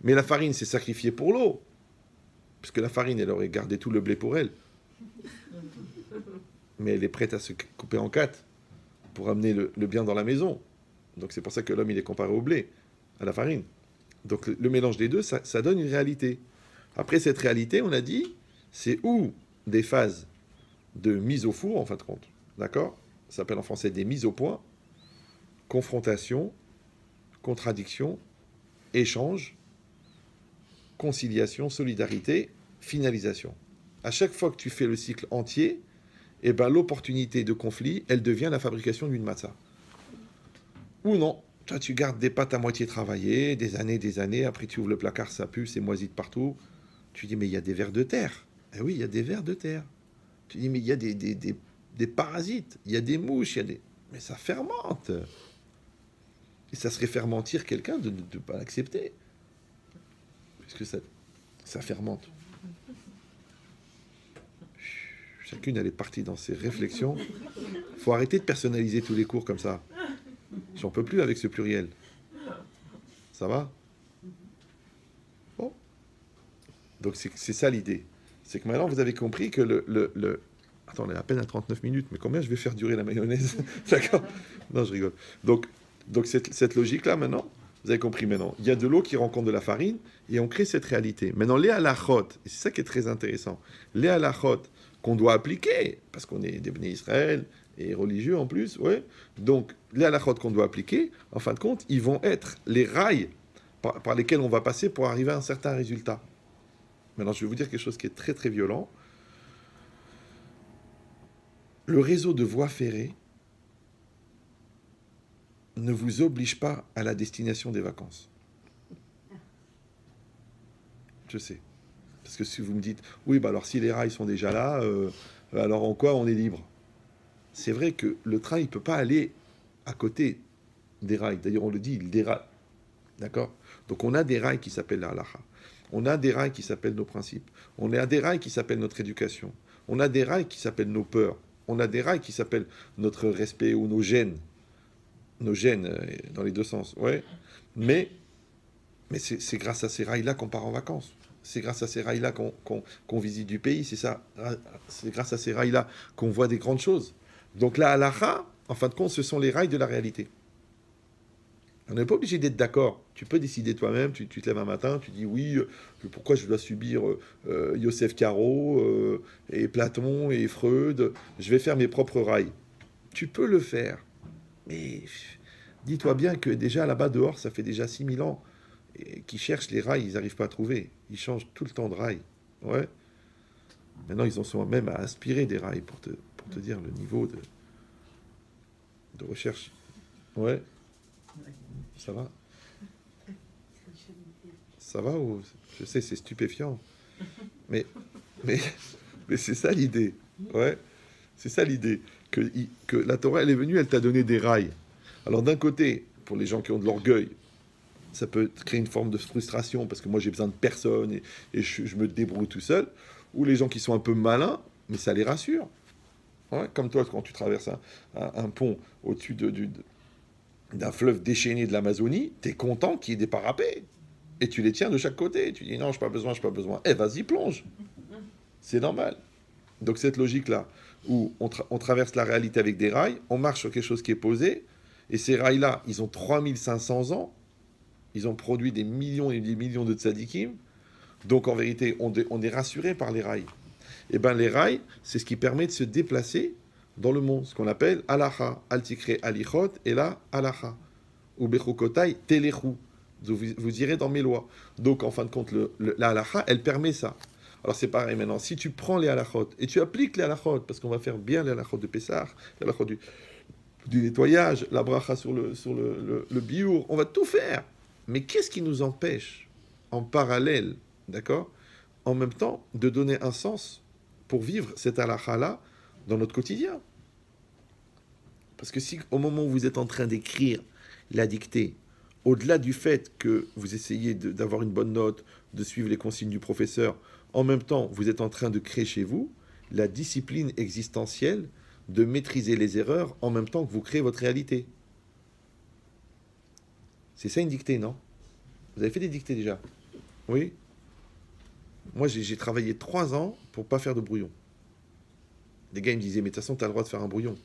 Mais la farine s'est sacrifiée pour l'eau. Parce que la farine, elle aurait gardé tout le blé pour elle. Mais elle est prête à se couper en quatre pour amener le bien dans la maison. Donc c'est pour ça que l'homme, il est comparé au blé, à la farine. Donc le mélange des deux, ça donne une réalité. Après cette réalité, on a dit, c'est ou des phases de mise au four, en fin de compte. D'accord? Ça s'appelle en français des mises au point. Confrontation, contradiction, échange, conciliation, solidarité, finalisation. À chaque fois que tu fais le cycle entier, eh ben, l'opportunité de conflit, elle devient la fabrication d'une matzah. Ou non, toi tu gardes des pâtes à moitié travaillées, des années, après tu ouvres le placard, ça pue, c'est moisi de partout. Tu dis, mais il y a des vers de terre. Eh oui, il y a des vers de terre. Tu dis, mais il y a des parasites, il y a des mouches, il y a des... Mais ça fermente. Et ça serait faire mentir quelqu'un de ne pas l'accepter. Puisque ça fermente. Chacune, elle est partie dans ses réflexions. Il faut arrêter de personnaliser tous les cours comme ça. J'en peux plus avec ce pluriel. Ça va? Bon. Donc c'est ça l'idée. C'est que maintenant, vous avez compris que Attends, on est à peine à 39 minutes, mais combien je vais faire durer la mayonnaise? D'accord? Non, je rigole. Donc cette logique-là, maintenant, vous avez compris maintenant. Il y a de l'eau qui rencontre de la farine, et on crée cette réalité. Maintenant, les halachot, et c'est ça qui est très intéressant, les halachot qu'on doit appliquer, parce qu'on est des Bnei Israël, et religieux en plus, ouais. Donc, les halachot qu'on doit appliquer, en fin de compte, ils vont être les rails par lesquels on va passer pour arriver à un certain résultat. Maintenant, je vais vous dire quelque chose qui est très très violent. Le réseau de voies ferrées ne vous oblige pas à la destination des vacances. Je sais. Parce que si vous me dites, oui, bah alors si les rails sont déjà là, alors en quoi on est libre? C'est vrai que le train, il ne peut pas aller à côté des rails. D'ailleurs, on le dit, il déraille. D'accord? Donc on a des rails qui s'appellent la halakha. On a des rails qui s'appellent nos principes. On a des rails qui s'appellent notre éducation. On a des rails qui s'appellent nos peurs. On a des rails qui s'appellent notre respect ou nos gènes. Nos gènes, dans les deux sens. Ouais. Mais c'est grâce à ces rails-là qu'on part en vacances. C'est grâce à ces rails-là qu'on visite du pays. C'est ça. C'est grâce à ces rails-là qu'on voit des grandes choses. Donc la halakha, en fin de compte, ce sont les rails de la réalité. On n'est pas obligé d'être d'accord. Tu peux décider toi-même. Tu te lèves un matin, tu dis oui, pourquoi je dois subir Yosef Caro et Platon et Freud. Je vais faire mes propres rails. Tu peux le faire. Mais dis-toi bien que déjà là-bas dehors, ça fait déjà 6000 ans qu'ils cherchent les rails, ils n'arrivent pas à trouver. Ils changent tout le temps de rails. Ouais. Maintenant, ils en sont même à aspirer des rails pour te dire le niveau de recherche. Ouais. Ça va? Ça va ou... Je sais, c'est stupéfiant. Mais c'est ça l'idée. Ouais. C'est ça l'idée. Que la Torah, elle est venue, elle t'a donné des rails. Alors d'un côté, pour les gens qui ont de l'orgueil, ça peut créer une forme de frustration parce que moi j'ai besoin de personne et je me débrouille tout seul. Ou les gens qui sont un peu malins, mais ça les rassure. Ouais, comme toi, quand tu traverses un pont au-dessus d'un fleuve déchaîné de l'Amazonie, tu es content qu'il y ait des parapets. Et tu les tiens de chaque côté. Tu dis non, je n'ai pas besoin, je n'ai pas besoin. Eh, vas-y, plonge. C'est normal. Donc cette logique-là, où on traverse la réalité avec des rails, on marche sur quelque chose qui est posé, et ces rails-là, ils ont 3500 ans, ils ont produit des millions et des millions de tzadikim, donc en vérité, on est rassuré par les rails. Et bien les rails, c'est ce qui permet de se déplacer dans le monde, ce qu'on appelle halakha, altikre alichot, et là, halakha, ou bechukotai telechu, vous irez dans mes lois. Donc en fin de compte, la halakha, elle permet ça. Alors c'est pareil maintenant, si tu prends les halachot et tu appliques les halachot, parce qu'on va faire bien les halachot de Pessah, les halachot du nettoyage, la bracha sur le biour, on va tout faire. Mais qu'est-ce qui nous empêche, en parallèle, d'accord, en même temps, de donner un sens pour vivre cette halakha-là dans notre quotidien? Parce que si au moment où vous êtes en train d'écrire la dictée, au-delà du fait que vous essayez d'avoir une bonne note, de suivre les consignes du professeur, en même temps, vous êtes en train de créer chez vous la discipline existentielle de maîtriser les erreurs en même temps que vous créez votre réalité. C'est ça une dictée, non? Vous avez fait des dictées déjà? Oui? Moi, j'ai travaillé 3 ans pour pas faire de brouillon. Les gars, ils me disaient, mais de toute façon, tu as le droit de faire un brouillon.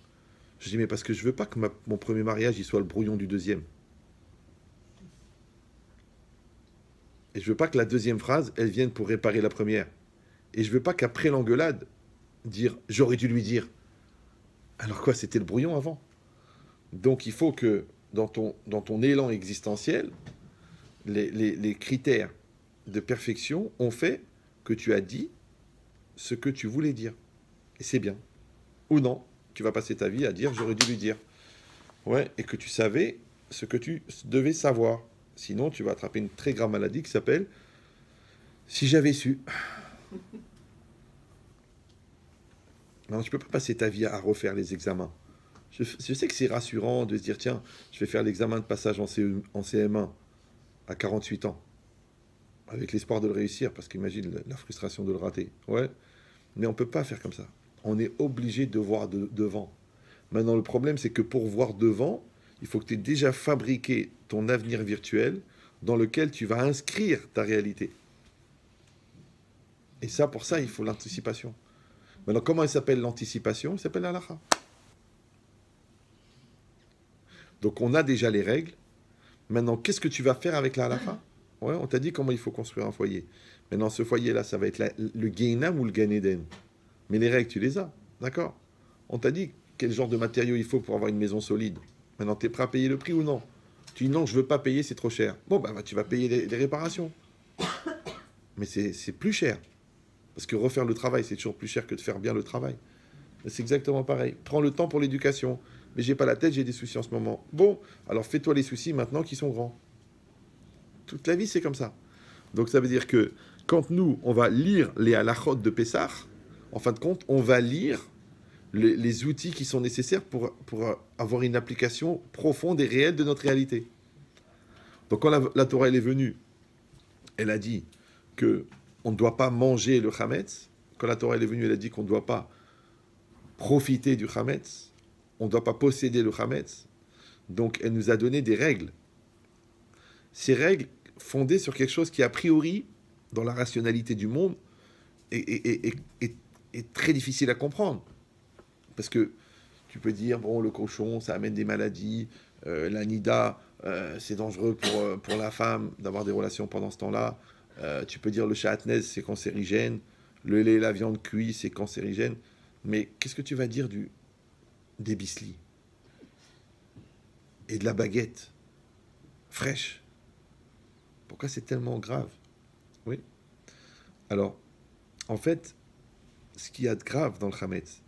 Je dis, mais parce que je veux pas que mon premier mariage, il soit le brouillon du deuxième. Et je veux pas que la deuxième phrase, elle vienne pour réparer la première. Et je veux pas qu'après l'engueulade, dire « j'aurais dû lui dire ». Alors quoi, c'était le brouillon avant. Donc il faut que dans ton élan existentiel, les critères de perfection ont fait que tu as dit ce que tu voulais dire. Et c'est bien. Ou non, tu vas passer ta vie à dire « j'aurais dû lui dire ». Ouais, et que tu savais ce que tu devais savoir. Sinon, tu vas attraper une très grave maladie qui s'appelle « si j'avais su ». Non, tu ne peux pas passer ta vie à refaire les examens. Je sais que c'est rassurant de se dire « tiens, je vais faire l'examen de passage en CM1 à 48 ans ». Avec l'espoir de le réussir, parce qu'imagine la frustration de le rater. Ouais, mais on ne peut pas faire comme ça. On est obligé de voir devant. Maintenant, le problème, c'est que pour voir devant, il faut que tu aies déjà fabriqué ton avenir virtuel dans lequel tu vas inscrire ta réalité. Et ça, pour ça, il faut l'anticipation. Maintenant, comment elle s'appelle l'anticipation? Elle s'appelle l'halakha. Donc, on a déjà les règles. Maintenant, qu'est-ce que tu vas faire avec la halakha? Ouais, on t'a dit comment il faut construire un foyer. Maintenant, ce foyer-là, ça va être le Gehinam ou le Gan Eden. Mais les règles, tu les as. D'accord? On t'a dit quel genre de matériaux il faut pour avoir une maison solide. Maintenant, tu es prêt à payer le prix ou non? Tu dis non, je ne veux pas payer, c'est trop cher. Bon, bah, tu vas payer les réparations. Mais c'est plus cher. Parce que refaire le travail, c'est toujours plus cher que de faire bien le travail. C'est exactement pareil. Prends le temps pour l'éducation. Mais j'ai pas la tête, j'ai des soucis en ce moment. Bon, alors fais-toi les soucis maintenant qui sont grands. Toute la vie, c'est comme ça. Donc ça veut dire que quand nous, on va lire les halachot de Pessah, en fin de compte, on va lire les outils qui sont nécessaires pour avoir une application profonde et réelle de notre réalité. Donc quand la Torah elle est venue, elle a dit qu'on ne doit pas manger le chametz. Quand la Torah elle est venue, elle a dit qu'on ne doit pas profiter du chametz, on ne doit pas posséder le chametz. Donc elle nous a donné des règles. Ces règles fondées sur quelque chose qui a priori, dans la rationalité du monde, est très difficile à comprendre. Parce que tu peux dire, bon, le cochon, ça amène des maladies, la nida, c'est dangereux pour la femme d'avoir des relations pendant ce temps-là. Tu peux dire, le shatnez, c'est cancérigène, le lait et la viande cuit, c'est cancérigène. Mais qu'est-ce que tu vas dire des bislis et de la baguette fraîche? Pourquoi c'est tellement grave? Oui. Alors, en fait, ce qu'il y a de grave dans le chametz,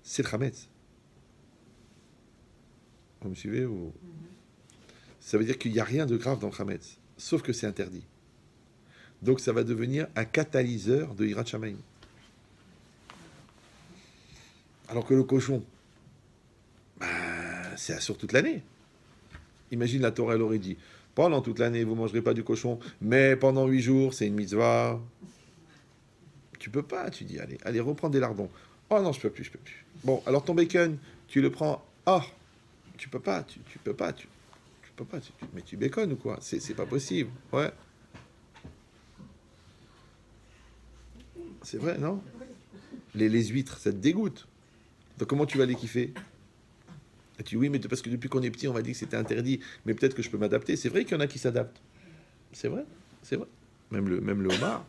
c'est le chametz. Vous me suivez ou... Ça veut dire qu'il n'y a rien de grave dans le chametz, sauf que c'est interdit. Donc ça va devenir un catalyseur de Hirat Shamayim. Alors que le cochon, c'est sur toute l'année. Imagine la Torah, elle aurait dit, pendant toute l'année, vous ne mangerez pas du cochon, mais pendant 8 jours, c'est une mitzvah. Tu peux pas, tu dis, allez, reprends des lardons. Oh non, je peux plus. Bon, alors ton bacon, tu le prends. Ah, tu peux pas, mais tu béconnes ou quoi? C'est pas possible, ouais. C'est vrai, non? Les huîtres, ça te dégoûte. Donc comment tu vas les kiffer? Et tu dis, oui, mais parce que depuis qu'on est petit, on m'a dit que c'était interdit, mais peut-être que je peux m'adapter. C'est vrai qu'il y en a qui s'adaptent. C'est vrai. Même le homard.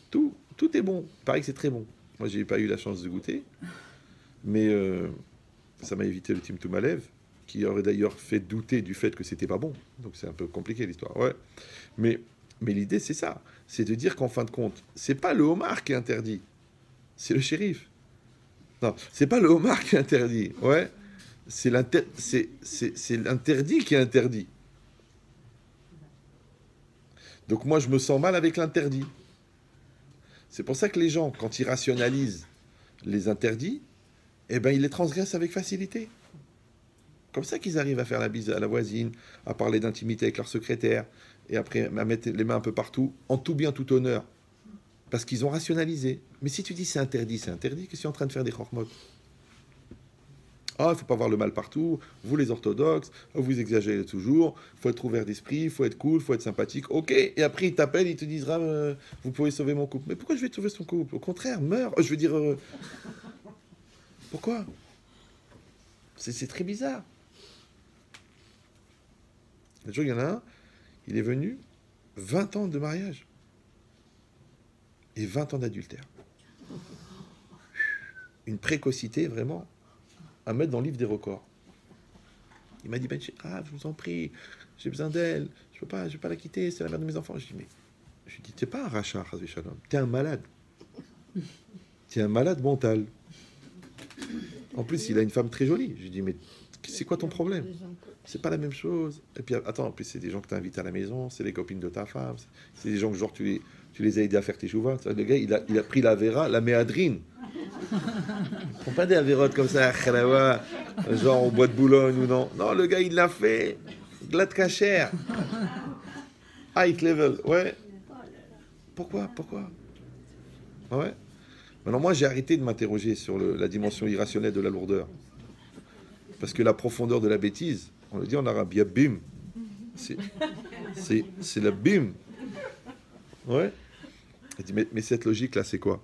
Tout est bon. Il paraît que c'est très bon. Moi, j'ai pas eu la chance de goûter, mais ça m'a évité le Tim Toumalev, qui aurait d'ailleurs fait douter du fait que c'était pas bon. Donc c'est un peu compliqué l'histoire. Ouais. Mais l'idée, c'est ça. C'est de dire qu'en fin de compte, c'est pas le homard qui est interdit, c'est le shérif. Non, c'est pas le homard qui est interdit. Ouais. C'est l'interdit qui est interdit. Donc moi, je me sens mal avec l'interdit. C'est pour ça que les gens, quand ils rationalisent les interdits, eh ben, ils les transgressent avec facilité. Comme ça qu'ils arrivent à faire la bise à la voisine, à parler d'intimité avec leur secrétaire, et après à mettre les mains un peu partout, en tout bien, tout honneur. Parce qu'ils ont rationalisé. Mais si tu dis c'est interdit, qu'est-ce que tu es en train de faire des chormotes? Ah, il ne faut pas voir le mal partout, vous les orthodoxes, vous exagérez toujours, il faut être ouvert d'esprit, il faut être cool, il faut être sympathique, ok, et après ils t'appellent, ils te disent, vous pouvez sauver mon couple. Mais pourquoi je vais sauver son couple? Au contraire, meurs, je veux dire, pourquoi? C'est très bizarre. Le jour, il y en a un, il est venu 20 ans de mariage et 20 ans d'adultère. Une précocité vraiment à mettre dans le livre des records. Il m'a dit, je vous en prie, j'ai besoin d'elle, je vais pas la quitter, c'est la mère de mes enfants. Je lui dis, t'es pas un rachat, t'es un malade. T'es un malade mental. En plus, il a une femme très jolie. Je lui dis, mais c'est quoi ton problème? C'est pas la même chose. Et puis, attends, en plus, c'est des gens que tu invites à la maison, c'est les copines de ta femme, c'est des gens que genre tu les as aidés à faire tes chouvas. Le gars, il a pris la Vera, la méadrine. Ils font pas des avérotes comme ça, genre au bois de Boulogne ou non. Non, le gars, il l'a fait. Glad cachère. High level, ouais. Pourquoi? Ouais. Maintenant, moi, j'ai arrêté de m'interroger sur la dimension irrationnelle de la lourdeur. Parce que la profondeur de la bêtise, on le dit en arabe, il y a bim. C'est la bim. Ouais. Je dis, mais cette logique-là, c'est quoi?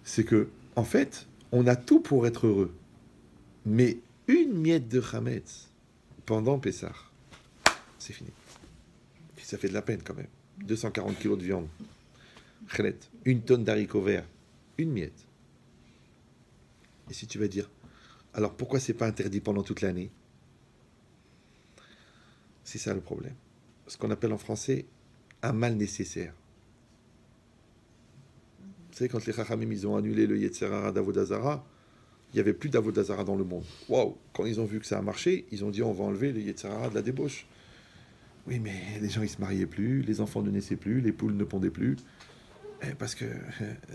C'est que, en fait, on a tout pour être heureux. Mais une miette de chametz pendant Pessah, c'est fini. Puis ça fait de la peine quand même. 240 kilos de viande. Chelet. 1 tonne d'haricots verts. Une miette. Et si tu vas dire, alors pourquoi c'est pas interdit pendant toute l'année? C'est ça le problème. Ce qu'on appelle en français un mal nécessaire. Vous savez, quand les Chachamim, ils ont annulé le Yetzer Hara d'Avodah Zara, il n'y avait plus d'Avodah Zara dans le monde. Waouh! Quand ils ont vu que ça a marché, ils ont dit on va enlever le Yetzer Hara de la débauche. Oui, mais les gens, ils se mariaient plus, les enfants ne naissaient plus, les poules ne pondaient plus. Parce que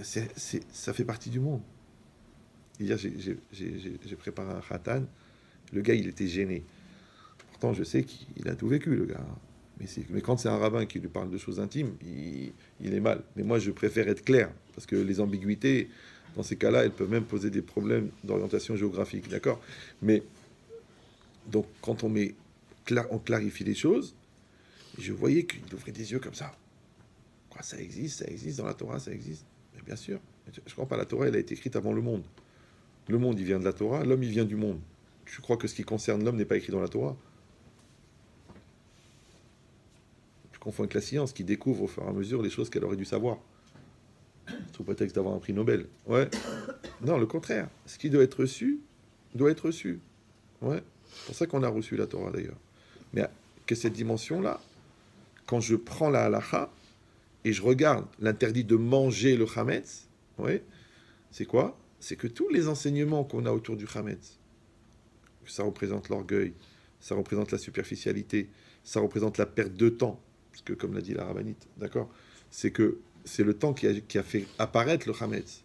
ça fait partie du monde. Hier, j'ai préparé un khatan. Le gars, il était gêné. Pourtant, je sais qu'il a tout vécu, le gars. Mais quand c'est un rabbin qui lui parle de choses intimes, il est mal. Mais moi, je préfère être clair. Parce que les ambiguïtés, dans ces cas-là, elles peuvent même poser des problèmes d'orientation géographique. D'accord? Mais, donc, quand on clarifie les choses, je voyais qu'il ouvrait des yeux comme ça. Quoi, ça existe dans la Torah, ça existe. Mais bien sûr. Je crois pas, la Torah, elle a été écrite avant le monde. Le monde, il vient de la Torah, l'homme, il vient du monde. Je crois que ce qui concerne l'homme n'est pas écrit dans la Torah. Je confonds avec la science qui découvre au fur et à mesure les choses qu'elle aurait dû savoir. Sous prétexte d'avoir un prix Nobel. Ouais. Non, le contraire. Ce qui doit être reçu, doit être reçu. Ouais. C'est pour ça qu'on a reçu la Torah d'ailleurs. Mais que cette dimension-là, quand je prends la halakha et je regarde l'interdit de manger le chametz, ouais, c'est quoi? C'est que tous les enseignements qu'on a autour du chametz, ça représente l'orgueil, ça représente la superficialité, ça représente la perte de temps, parce que comme l'a dit la rabbinite, d'accord, c'est que c'est le temps qui a fait apparaître le chametz,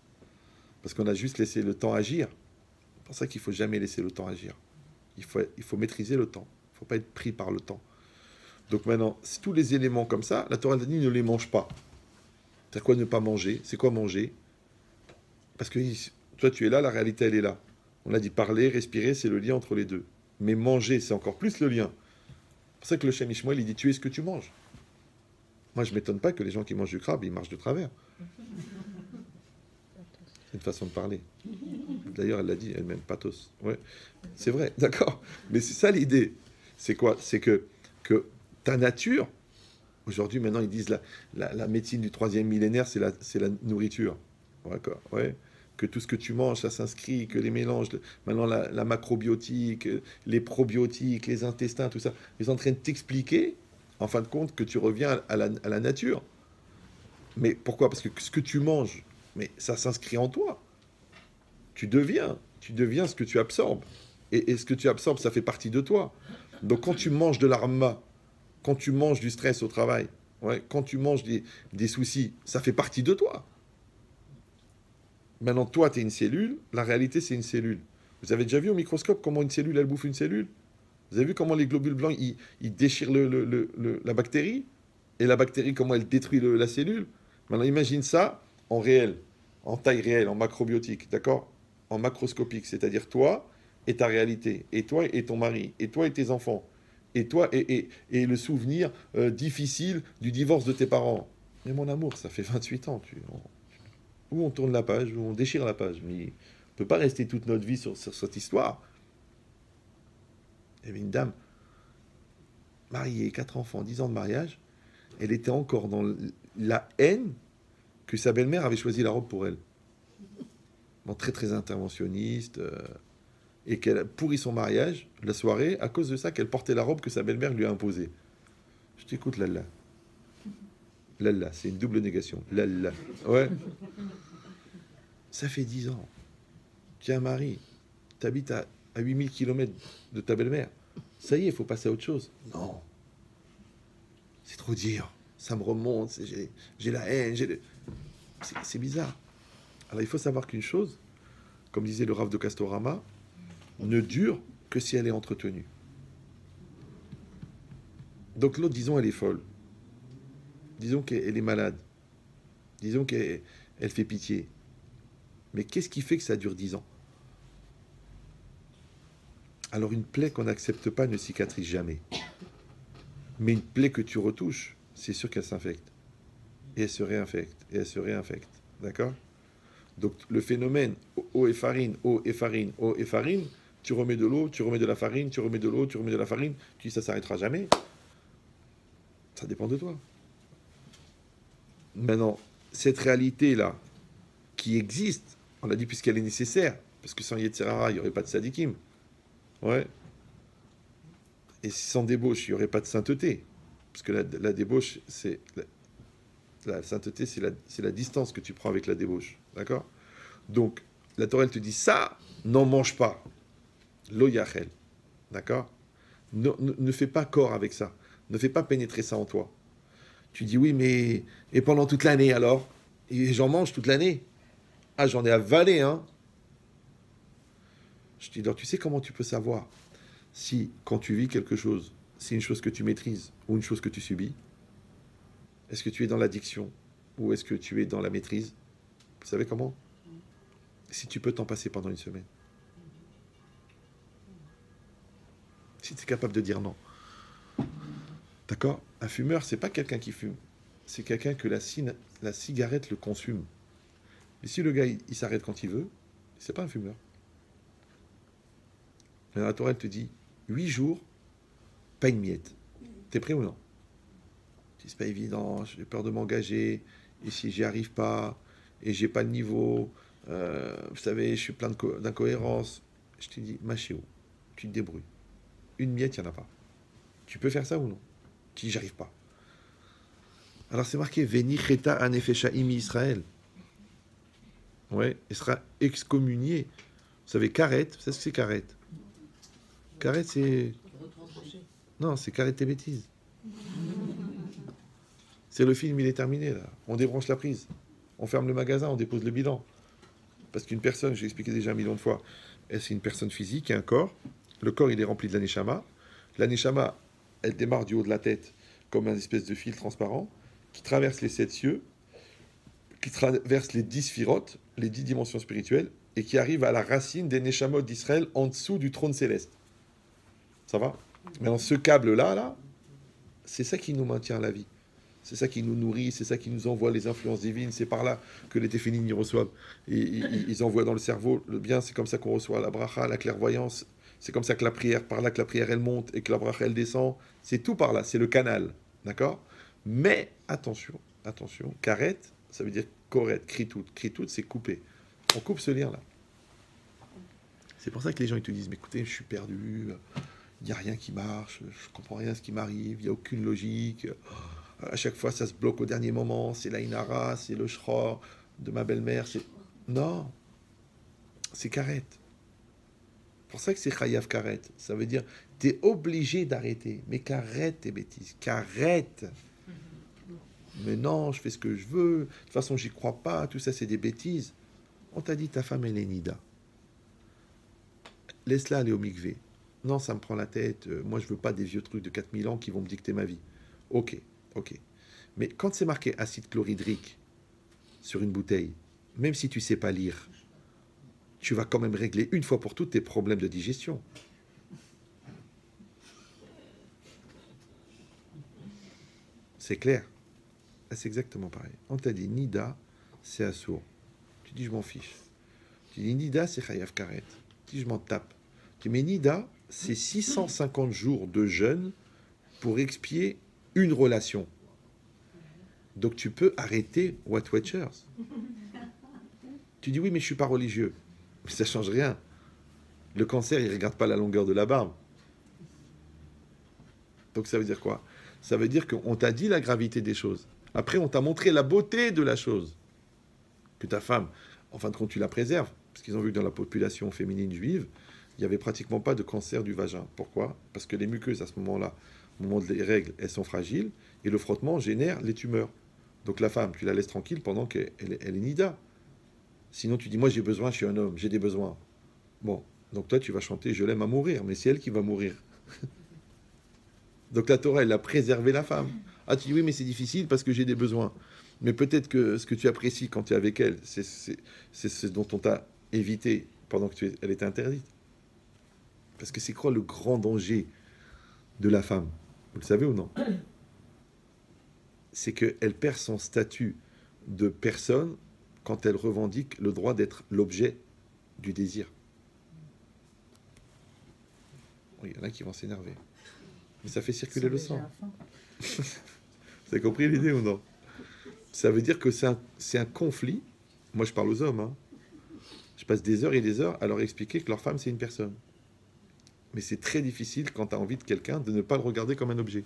parce qu'on a juste laissé le temps agir. C'est pour ça qu'il faut jamais laisser le temps agir. Il faut maîtriser le temps. Il ne faut pas être pris par le temps. Donc maintenant, tous les éléments comme ça, la Torah dit ne les mange pas. C'est quoi ne pas manger? C'est quoi manger? Parce que toi tu es là, la réalité elle est là. On a dit parler, respirer, c'est le lien entre les deux. Mais manger, c'est encore plus le lien. C'est pour ça que le Shem Ishmael, il dit tu es ce que tu manges. Moi je ne m'étonne pas que les gens qui mangent du crabe, ils marchent de travers. C'est une façon de parler. D'ailleurs, elle l'a dit elle-même, pathos. Ouais, c'est vrai, d'accord. Mais c'est ça l'idée. C'est quoi? C'est que ta nature, aujourd'hui, maintenant, ils disent la médecine du 3e millénaire, c'est la nourriture. D'accord, ouais. Que tout ce que tu manges, ça s'inscrit, que les mélanges, maintenant la macrobiotique, les probiotiques, les intestins, tout ça, ils sont en train de t'expliquer, en fin de compte, que tu reviens à la nature. Mais pourquoi? Parce que ce que tu manges, mais ça s'inscrit en toi. Tu deviens ce que tu absorbes. Et ce que tu absorbes, ça fait partie de toi. Donc quand tu manges de l'arma, quand tu manges du stress au travail, ouais, quand tu manges des soucis, ça fait partie de toi. Maintenant, toi, tu es une cellule, la réalité, c'est une cellule. Vous avez déjà vu au microscope comment une cellule, elle bouffe une cellule? Vous avez vu comment les globules blancs, ils déchirent la bactérie? Et la bactérie, comment elle détruit la cellule? Maintenant, imagine ça en réel, en taille réelle, en macrobiotique, d'accord? En macroscopique, c'est-à-dire toi et ta réalité, et toi et ton mari, et toi et tes enfants, et toi et le souvenir difficile du divorce de tes parents. Mais mon amour, ça fait 28 ans, où on tourne la page, où on déchire la page. Mais on ne peut pas rester toute notre vie sur cette histoire. Il y avait une dame mariée, 4 enfants, 10 ans de mariage. Elle était encore dans la haine que sa belle-mère avait choisi la robe pour elle. Bon, très très interventionniste. Et qu'elle a pourri son mariage, la soirée, à cause de ça, qu'elle portait la robe que sa belle-mère lui a imposée. Je t'écoute, Lalla. Lalla, c'est une double négation. Lalla. Ouais. Ça fait 10 ans. Tu as un mari. Tu habites à 8000 km de ta belle-mère. Ça y est, il faut passer à autre chose. Non. C'est trop dire. Ça me remonte. J'ai la haine. C'est bizarre. Alors, il faut savoir qu'une chose, comme disait le Rav de Castorama, ne dure que si elle est entretenue. Donc l'autre, disons, elle est folle. Disons qu'elle est malade. Disons qu'elle fait pitié. Mais qu'est-ce qui fait que ça dure 10 ans? Alors une plaie qu'on n'accepte pas ne cicatrise jamais. Mais une plaie que tu retouches, c'est sûr qu'elle s'infecte. Et elle se réinfecte. Et elle se réinfecte. D'accord? Donc le phénomène eau et farine, eau et farine, eau et farine, tu remets de l'eau, tu remets de la farine, tu remets de l'eau, tu remets de la farine, tu dis ça s'arrêtera jamais. Ça dépend de toi. Maintenant, cette réalité-là, qui existe, on a dit puisqu'elle est nécessaire, parce que sans Yetzirara, il n'y aurait pas de sadikim. Ouais. Et sans débauche, il n'y aurait pas de sainteté. Parce que la débauche, c'est... La sainteté, c'est la distance que tu prends avec la débauche. D'accord? Donc, la Torah, elle te dit, ça, n'en mange pas. Lo yachel. D'accord? Ne fais pas corps avec ça. Ne fais pas pénétrer ça en toi. Tu dis oui, mais et pendant toute l'année alors? Et j'en mange toute l'année. Ah, j'en ai avalé, hein. Je dis, alors tu sais comment tu peux savoir si, quand tu vis quelque chose, c'est une chose que tu maîtrises ou une chose que tu subis? Est-ce que tu es dans l'addiction ou est-ce que tu es dans la maîtrise? Vous savez comment? Si tu peux t'en passer pendant une semaine. Si tu es capable de dire non. D'accord? Un fumeur, c'est pas quelqu'un qui fume. C'est quelqu'un que la cigarette le consume. Mais si le gars, il s'arrête quand il veut, c'est pas un fumeur. Mais la Torah, elle te dit, 8 jours, pas une miette. T'es prêt ou non? C'est pas évident, j'ai peur de m'engager, et si j'y arrive pas, et j'ai pas le niveau, vous savez, je suis plein d'incohérences. Je te dis, machéo, tu te débrouilles. Une miette, il n'y en a pas. Tu peux faire ça ou non? Tu dis, j'y arrive pas. Alors c'est marqué, Veni cheta anefesha imi Israël. Ouais, il sera excommunié. Vous savez, karet, vous savez ce que c'est karet? Karet, c'est... Non, c'est karet tes bêtises. C'est le film, il est terminé, là. On débranche la prise. On ferme le magasin, on dépose le bilan. Parce qu'une personne, j'ai expliqué déjà 1 million de fois, c'est une personne physique, qui a un corps. Le corps, il est rempli de l'aneshama. L'aneshama, elle démarre du haut de la tête comme un espèce de fil transparent qui traverse les 7 cieux, qui traverse les 10 sphirotes, les 10 dimensions spirituelles, et qui arrive à la racine des neshamot d'Israël en dessous du trône céleste. Ça va? Mais dans ce câble-là, là, c'est ça qui nous maintient à la vie. C'est ça qui nous nourrit, c'est ça qui nous envoie les influences divines. C'est par là que les téphilines y reçoivent. Et ils envoient dans le cerveau le bien. C'est comme ça qu'on reçoit la bracha, la clairvoyance. C'est comme ça que la prière, par là que la prière elle monte et que la bracha elle descend. C'est tout par là, c'est le canal. D'accord? Mais attention, attention. Karet, ça veut dire koret, kritout. Kritout, c'est couper. On coupe ce lien-là. C'est pour ça que les gens ils te disent, mais écoutez, je suis perdu, il n'y a rien qui marche, je comprends rien à ce qui m'arrive, il n'y a aucune logique. À chaque fois, ça se bloque au dernier moment. C'est l'Ainara, c'est le Shror de ma belle-mère. Non, c'est karet. C'est pour ça que c'est chayav karet. Ça veut dire, tu es obligé d'arrêter. Mais karet tes bêtises. Karet. Mais non, je fais ce que je veux. De toute façon, j'y crois pas. Tout ça, c'est des bêtises. On t'a dit, ta femme, elle est nida. Laisse-la aller au mikvé. Non, ça me prend la tête. Moi, je veux pas des vieux trucs de 4000 ans qui vont me dicter ma vie. Ok. Mais quand c'est marqué acide chlorhydrique sur une bouteille, même si tu sais pas lire, tu vas quand même régler une fois pour toutes tes problèmes de digestion. C'est clair? C'est exactement pareil. On t'a dit Nida, c'est assourd. Tu dis je m'en fiche. Tu dis Nida, c'est chayav karet. Tu dis je m'en tape. Tu dis mais Nida, c'est 650 jours de jeûne pour expier une relation. Donc tu peux arrêter What Watchers. Tu dis oui, mais je suis pas religieux. Mais ça change rien. Le cancer, il regarde pas la longueur de la barbe. Donc ça veut dire quoi? Ça veut dire qu'on t'a dit la gravité des choses. Après, on t'a montré la beauté de la chose. Que ta femme, en fin de compte, tu la préserves. Parce qu'ils ont vu que dans la population féminine juive, il n'y avait pratiquement pas de cancer du vagin. Pourquoi? Parce que les muqueuses, à ce moment-là, au moment des règles, elles sont fragiles. Et le frottement génère les tumeurs. Donc la femme, tu la laisses tranquille pendant qu'elle est nida. Sinon, tu dis, moi j'ai besoin, je suis un homme, j'ai des besoins. Bon, donc toi, tu vas chanter, je l'aime à mourir, mais c'est elle qui va mourir. Donc la Torah, elle a préservé la femme. Ah, tu dis, oui, mais c'est difficile parce que j'ai des besoins. Mais peut-être que ce que tu apprécies quand tu es avec elle, c'est ce dont on t'a évité pendant que elle était interdite. Parce que c'est quoi le grand danger de la femme? Vous le savez ou non? C'est qu'elle perd son statut de personne quand elle revendique le droit d'être l'objet du désir. Oui, il y en a qui vont s'énerver. Mais ça fait circuler le sang. Vous avez compris l'idée ou non? Ça veut dire que c'est un conflit. Moi, je parle aux hommes. Hein. Je passe des heures et des heures à leur expliquer que leur femme, c'est une personne. Mais c'est très difficile quand tu as envie de quelqu'un de ne pas le regarder comme un objet.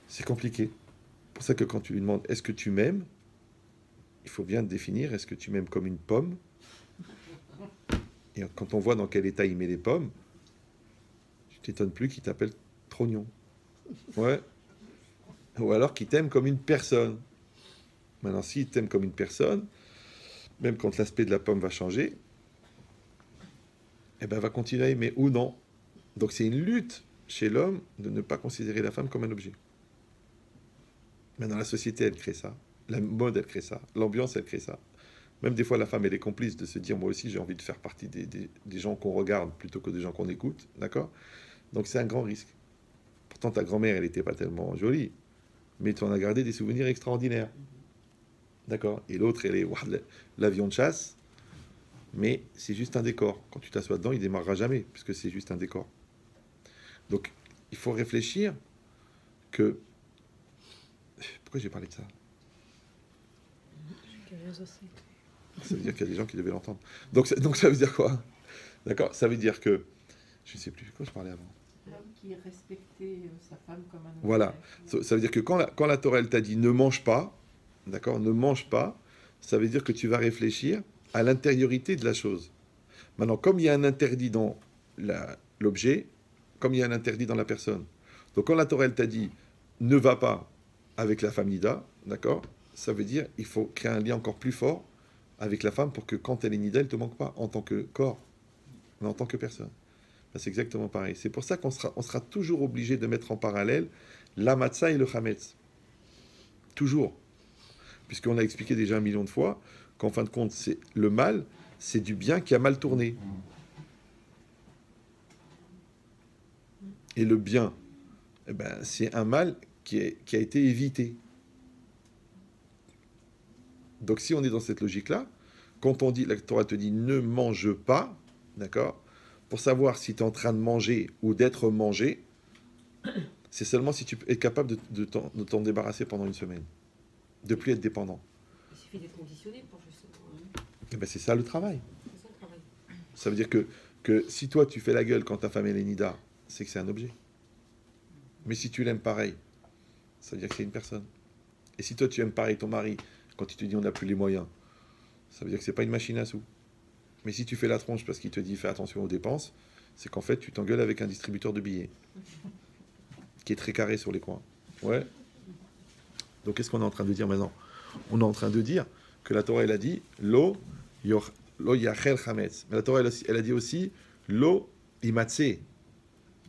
C'est compliqué. C'est pour ça que quand tu lui demandes « Est-ce que tu m'aimes ?» il faut bien définir « Est-ce que tu m'aimes comme une pomme ?» Et quand on voit dans quel état il met les pommes, tu t'étonnes plus qu'il t'appelle trognon. Ouais. Ou alors qu'il t'aime comme une personne. Maintenant, s'il t'aime comme une personne, même quand l'aspect de la pomme va changer, eh ben, va continuer à aimer ou non. Donc c'est une lutte chez l'homme de ne pas considérer la femme comme un objet. Maintenant, la société, elle crée ça. La mode, elle crée ça. L'ambiance, elle crée ça. Même des fois, la femme, elle est complice de se dire, moi aussi, j'ai envie de faire partie des gens qu'on regarde plutôt que des gens qu'on écoute. D'accord? Donc c'est un grand risque. Pourtant, ta grand-mère, elle n'était pas tellement jolie. Mais tu en as gardé des souvenirs extraordinaires. D'accord? Et l'autre, elle est l'avion de chasse. Mais c'est juste un décor. Quand tu t'assois dedans, il démarrera jamais, puisque c'est juste un décor. Donc, il faut réfléchir que... Pourquoi j'ai parlé de ça? Ça veut dire qu'il y a des gens qui devaient l'entendre. Donc ça veut dire quoi? D'accord? Ça veut dire que... Je ne sais plus de quoi je parlais avant. L'homme qui respectait sa femme comme un homme. Voilà. Ça veut dire que quand la Torah, elle t'a dit ne mange pas, d'accord? Ne mange pas, ça veut dire que tu vas réfléchir à l'intériorité de la chose. Maintenant, comme il y a un interdit dans l'objet, comme il y a un interdit dans la personne. Donc quand la Torah, elle t'a dit ne va pas avec la femme Nida, d'accord? Ça veut dire il faut créer un lien encore plus fort avec la femme pour que quand elle est Nida, elle ne te manque pas en tant que corps, mais en tant que personne. Ben, c'est exactement pareil. C'est pour ça qu'on sera toujours obligé de mettre en parallèle la matzah et le chametz. Toujours. Puisqu'on a expliqué déjà 1 million de fois qu'en fin de compte, c'est le mal, c'est du bien qui a mal tourné. Et le bien, eh ben, c'est un mal qui a été évité. Donc si on est dans cette logique-là, quand on dit, la Torah te dit ne mange pas, d'accord, pour savoir si tu es en train de manger ou d'être mangé, c'est seulement si tu es capable de t'en débarrasser pendant une semaine, de plus être dépendant. Il suffit d'être conditionné pour justement... Eh ben, c'est ça le travail. C'est ça le travail. Ça veut dire que si toi tu fais la gueule quand ta femme est nida, c'est que c'est un objet. Mais si tu l'aimes pareil, ça veut dire que c'est une personne. Et si toi tu aimes pareil ton mari, quand il te dit on n'a plus les moyens, ça veut dire que c'est pas une machine à sous. Mais si tu fais la tronche parce qu'il te dit fais attention aux dépenses, c'est qu'en fait tu t'engueules avec un distributeur de billets qui est très carré sur les coins. Ouais. Donc qu'est-ce qu'on est en train de dire maintenant? On est en train de dire que la Torah elle a dit lo yachel chametz. Mais la Torah elle a dit aussi lo imatse. Elle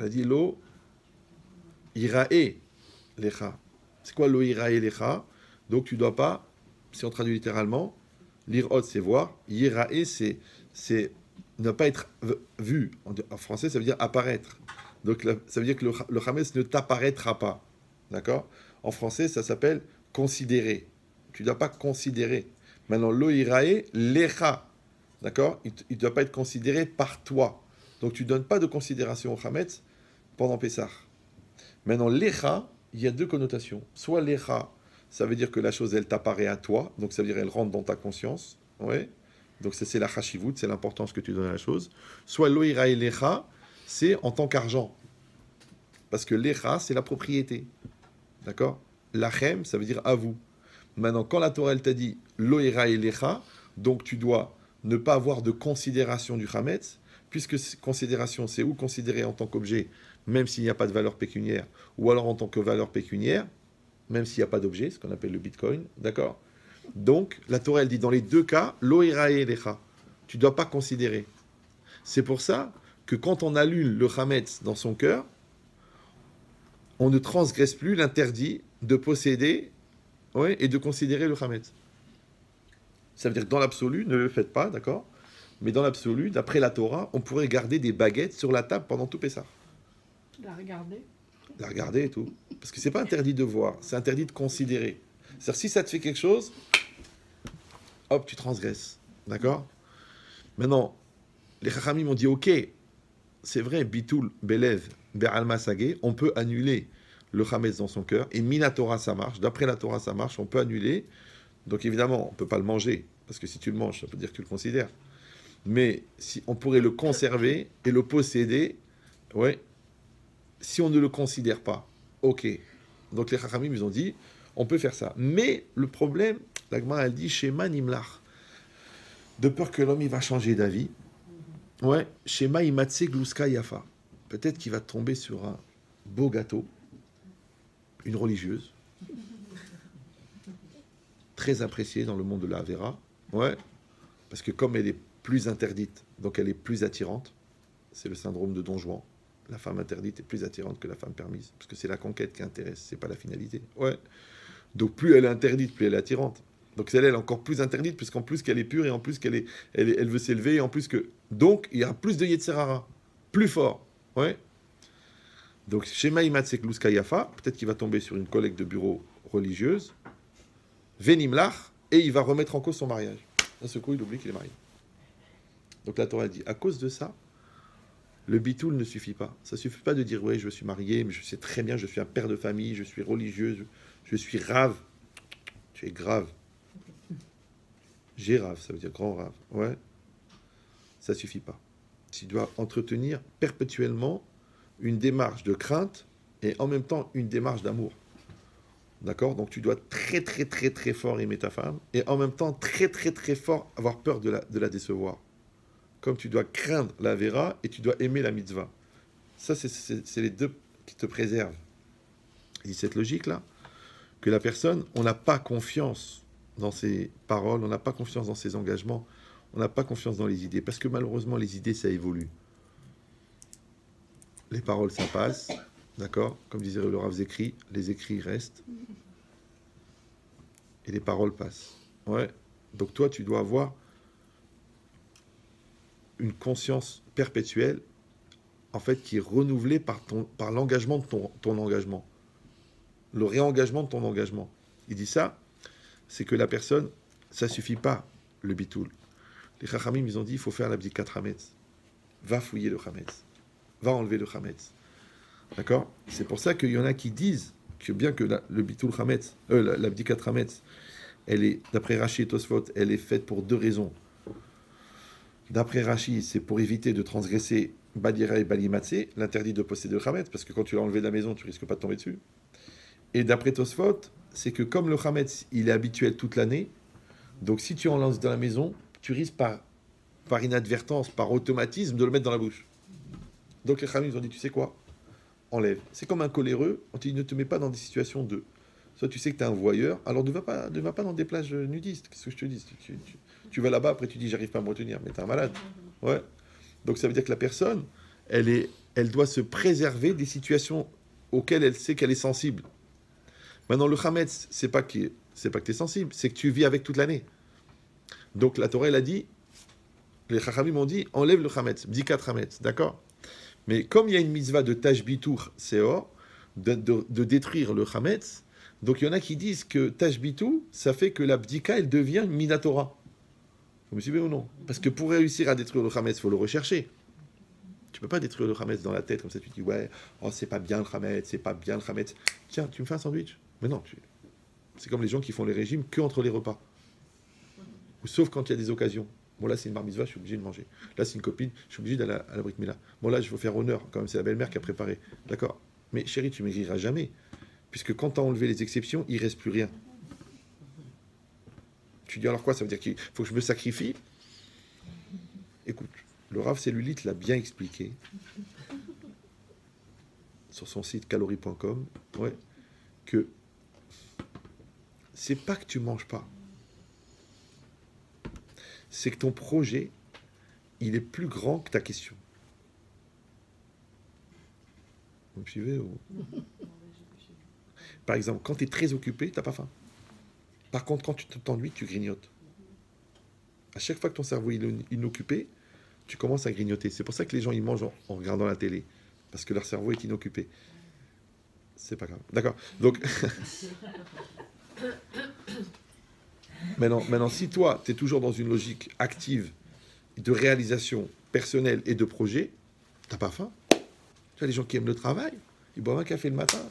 a dit lo irae lecha. C'est quoi lo irae lecha? Donc tu dois pas, si on traduit littéralement, l'irot c'est voir, irae c'est ne pas être vu. En français ça veut dire apparaître. Donc ça veut dire que le chametz ne t'apparaîtra pas. D'accord? En français ça s'appelle considérer. Tu ne dois pas considérer. Maintenant, lo irae lecha. D'accord? Il ne doit pas être considéré par toi. Donc, tu ne donnes pas de considération au chametz pendant Pessah. Maintenant, lecha, il y a deux connotations. Soit lecha, ça veut dire que la chose, elle t'apparaît à toi. Donc, ça veut dire qu'elle rentre dans ta conscience. Ouais. Donc, c'est la chashivut, c'est l'importance que tu donnes à la chose. Soit lo irae lecha, c'est en tant qu'argent. Parce que lecha, c'est la propriété. D'accord? Lachem, ça veut dire à vous. Maintenant, quand la Torah elle t'a dit lo irae lecha, donc tu dois ne pas avoir de considération du chametz, puisque considération, c'est ou considéré en tant qu'objet, même s'il n'y a pas de valeur pécuniaire, ou alors en tant que valeur pécuniaire, même s'il n'y a pas d'objet, ce qu'on appelle le bitcoin, d'accord? Donc, la Torah elle dit dans les deux cas, lo irae lecha, tu ne dois pas considérer. C'est pour ça que quand on allume le chametz dans son cœur, on ne transgresse plus l'interdit de posséder et de considérer le chametz. Ça veut dire que dans l'absolu, ne le faites pas, d'accord? Mais dans l'absolu, d'après la Torah, on pourrait garder des baguettes sur la table pendant tout Pessah. La regarder. La regarder et tout. Parce que c'est pas interdit de voir, c'est interdit de considérer. C'est-à-dire si ça te fait quelque chose, hop, tu transgresses. D'accord? Maintenant, les Chachamim m'ont dit, ok, c'est vrai, bitul, belev, be'alma sagé, on peut annuler le chametz dans son cœur, et mina Torah ça marche, d'après la Torah ça marche, on peut annuler, donc évidemment on ne peut pas le manger, parce que si tu le manges, ça veut dire que tu le considères, mais si on pourrait le conserver et le posséder, ouais, si on ne le considère pas, ok, donc les Chachamim ils ont dit, on peut faire ça, mais le problème, la Gemara elle dit, Shema nimlach, de peur que l'homme il va changer d'avis, ouais, Shema imatse gluska yafa, peut-être qu'il va tomber sur un beau gâteau, une religieuse, très appréciée dans le monde de la Avera. Ouais, parce que comme elle est plus interdite, donc elle est plus attirante. C'est le syndrome de Don Juan. La femme interdite est plus attirante que la femme permise, parce que c'est la conquête qui intéresse, c'est pas la finalité. Ouais. Donc plus elle est interdite, plus elle est attirante. Donc celle-là, elle est encore plus interdite, puisqu'en plus qu'elle est pure, et en plus elle veut s'élever, et en plus que... Donc, il y a plus de Yetzerara, plus fort. Ouais. Donc, Shema Imatsek Luskayafa, peut-être qu'il va tomber sur une collègue de bureau religieuse, Venimlach, et il va remettre en cause son mariage. D'un seul coup, il oublie qu'il est marié. Donc la Torah dit, à cause de ça, le bitoul ne suffit pas. Ça ne suffit pas de dire, ouais, je suis marié, mais je sais très bien, je suis un père de famille, je suis religieux, je suis rave. Tu es grave. J'ai rave, ça veut dire grand rave. Ouais. Ça ne suffit pas. Tu dois entretenir perpétuellement une démarche de crainte et en même temps une démarche d'amour. D'accord? Donc tu dois très très très très fort aimer ta femme et en même temps très très très fort avoir peur de la décevoir. Comme tu dois craindre la vera et tu dois aimer la mitzvah. Ça, c'est les deux qui te préservent. Et cette logique-là, que la personne, on n'a pas confiance dans ses paroles, on n'a pas confiance dans ses engagements, on n'a pas confiance dans les idées. Parce que malheureusement, les idées, ça évolue. Les paroles, ça passe. D'accord? Comme disait le Rav Zekri, les écrits restent. Et les paroles passent. Ouais. Donc toi, tu dois avoir une conscience perpétuelle, en fait, qui est renouvelée par l'engagement de ton engagement. Le réengagement de ton engagement. Il dit ça, c'est que la personne, ça suffit pas, le bitoul. Les Chachamim, ils ont dit, il faut faire l'abdikat Hametz. Va fouiller le Hametz. Va enlever le Hametz. D'accord? C'est pour ça qu'il y en a qui disent que bien que le bitoul Hametz, l'abdikat Hametz, elle est, d'après Rashi et Tosfot, elle est faite pour deux raisons. D'après Rashi, c'est pour éviter de transgresser Badira et Balimatse, l'interdit de posséder le Hametz, parce que quand tu l'as enlevé de la maison, tu risques pas de tomber dessus. Et d'après Tosfot, c'est que comme le Hametz, il est habituel toute l'année, donc si tu en lances dans la maison, tu risques par inadvertance, par automatisme, de le mettre dans la bouche. Donc les Chachamim, ils ont dit, tu sais quoi? Enlève. C'est comme un coléreux, on te dit, ne te mets pas dans des situations de... Soit tu sais que tu es un voyeur, alors ne va pas dans des plages nudistes, qu'est-ce que je te dis? Tu vas là-bas, après tu dis, j'arrive pas à me retenir, mais t'es un malade. Ouais. Donc ça veut dire que la personne, elle doit se préserver des situations auxquelles elle sait qu'elle est sensible. Maintenant, le Hametz, c'est pas que tu es sensible, c'est que tu vis avec toute l'année. Donc la Torah, elle a dit, les Chachamim m'ont dit, enlève le Hametz, bdikat Hametz, d'accord? Mais comme il y a une mitzvah de tashbitur seor, de détruire le Hametz, donc il y en a qui disent que tashbitu, ça fait que la bdika, elle devient une minatora. Vous me suivez ou non? Parce que pour réussir à détruire le Hametz, il faut le rechercher. Tu peux pas détruire le Hametz dans la tête, comme ça tu dis, ouais, oh, c'est pas bien le Hametz, c'est pas bien le Hametz. Tiens, tu me fais un sandwich? Mais non, c'est comme les gens qui font les régimes que entre les repas. Ou sauf quand il y a des occasions. Bon, là, c'est une bar mitzvah, je suis obligé de manger. Là, c'est une copine, je suis obligé d'aller à la Brit Mila. Bon, là, je veux faire honneur, quand même, c'est la belle-mère qui a préparé. D'accord? Mais chérie, tu maigriras jamais. Puisque quand tu as enlevé les exceptions, il ne reste plus rien. Tu dis alors quoi? Ça veut dire qu'il faut que je me sacrifie? Écoute, le Rav Cellulite l'a bien expliqué sur son site calories.com, ouais, que c'est pas que tu manges pas. C'est que ton projet, il est plus grand que ta question. Vous me suivez ou... Par exemple, quand tu es très occupé, tu n'as pas faim. Par contre, quand tu t'ennuies, tu grignotes. À chaque fois que ton cerveau il est inoccupé, tu commences à grignoter. C'est pour ça que les gens ils mangent en regardant la télé. Parce que leur cerveau est inoccupé. C'est pas grave. D'accord. Donc, maintenant, si toi, tu es toujours dans une logique active de réalisation personnelle et de projet, tu n'as pas faim. Tu as les gens qui aiment le travail, ils boivent un café le matin,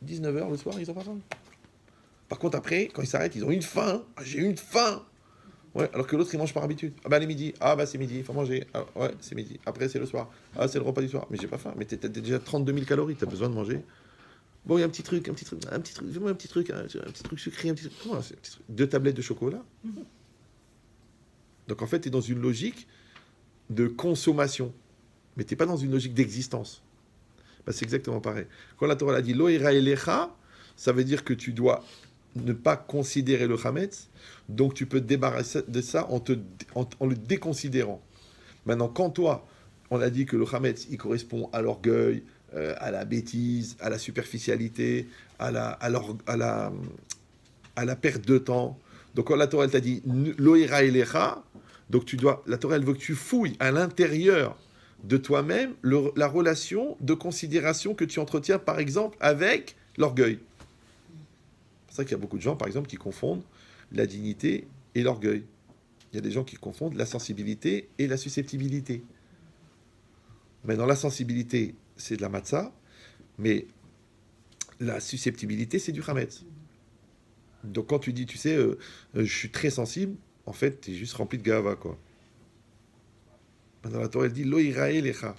19h le soir, ils n'ont pas faim. Par contre, après, quand ils s'arrêtent, ils ont une faim. Ah, j'ai une faim. Ouais, alors que l'autre, il mange par habitude. Ah, bah, les midis. Ah, bah, c'est midi, il faut manger. Ah, ouais, c'est midi. Après, c'est le soir. Ah, c'est le repas du soir. Mais j'ai pas faim. Mais t'as déjà 32 000 calories. T'as besoin de manger. Bon, il y a un petit truc. Fais-moi un petit truc sucré, un petit truc. Comment, c'est un petit truc? 2 tablettes de chocolat. Donc, en fait, t'es dans une logique de consommation. Mais t'es pas dans une logique d'existence. Bah, c'est exactement pareil. Quand la Torah a dit, Lo ira elecha, ça veut dire que tu dois ne pas considérer le Hametz, donc tu peux te débarrasser de ça en le déconsidérant. Maintenant, quand toi, on a dit que le Hametz, il correspond à l'orgueil, à la bêtise, à la superficialité, à la perte de temps. Donc quand la Torah elle t'a dit Loïra Elecha, donc la Torah elle veut que tu fouilles à l'intérieur de toi-même la relation de considération que tu entretiens par exemple avec l'orgueil. C'est pour ça qu'il y a beaucoup de gens par exemple qui confondent la dignité et l'orgueil. Il y a des gens qui confondent la sensibilité et la susceptibilité. Mais dans la sensibilité, c'est de la matzah, mais la susceptibilité, c'est du chametz. Donc quand tu dis, tu sais, je suis très sensible, en fait, tu es juste rempli de gava, quoi. Maintenant, la Torah, elle dit, lo irae lecha.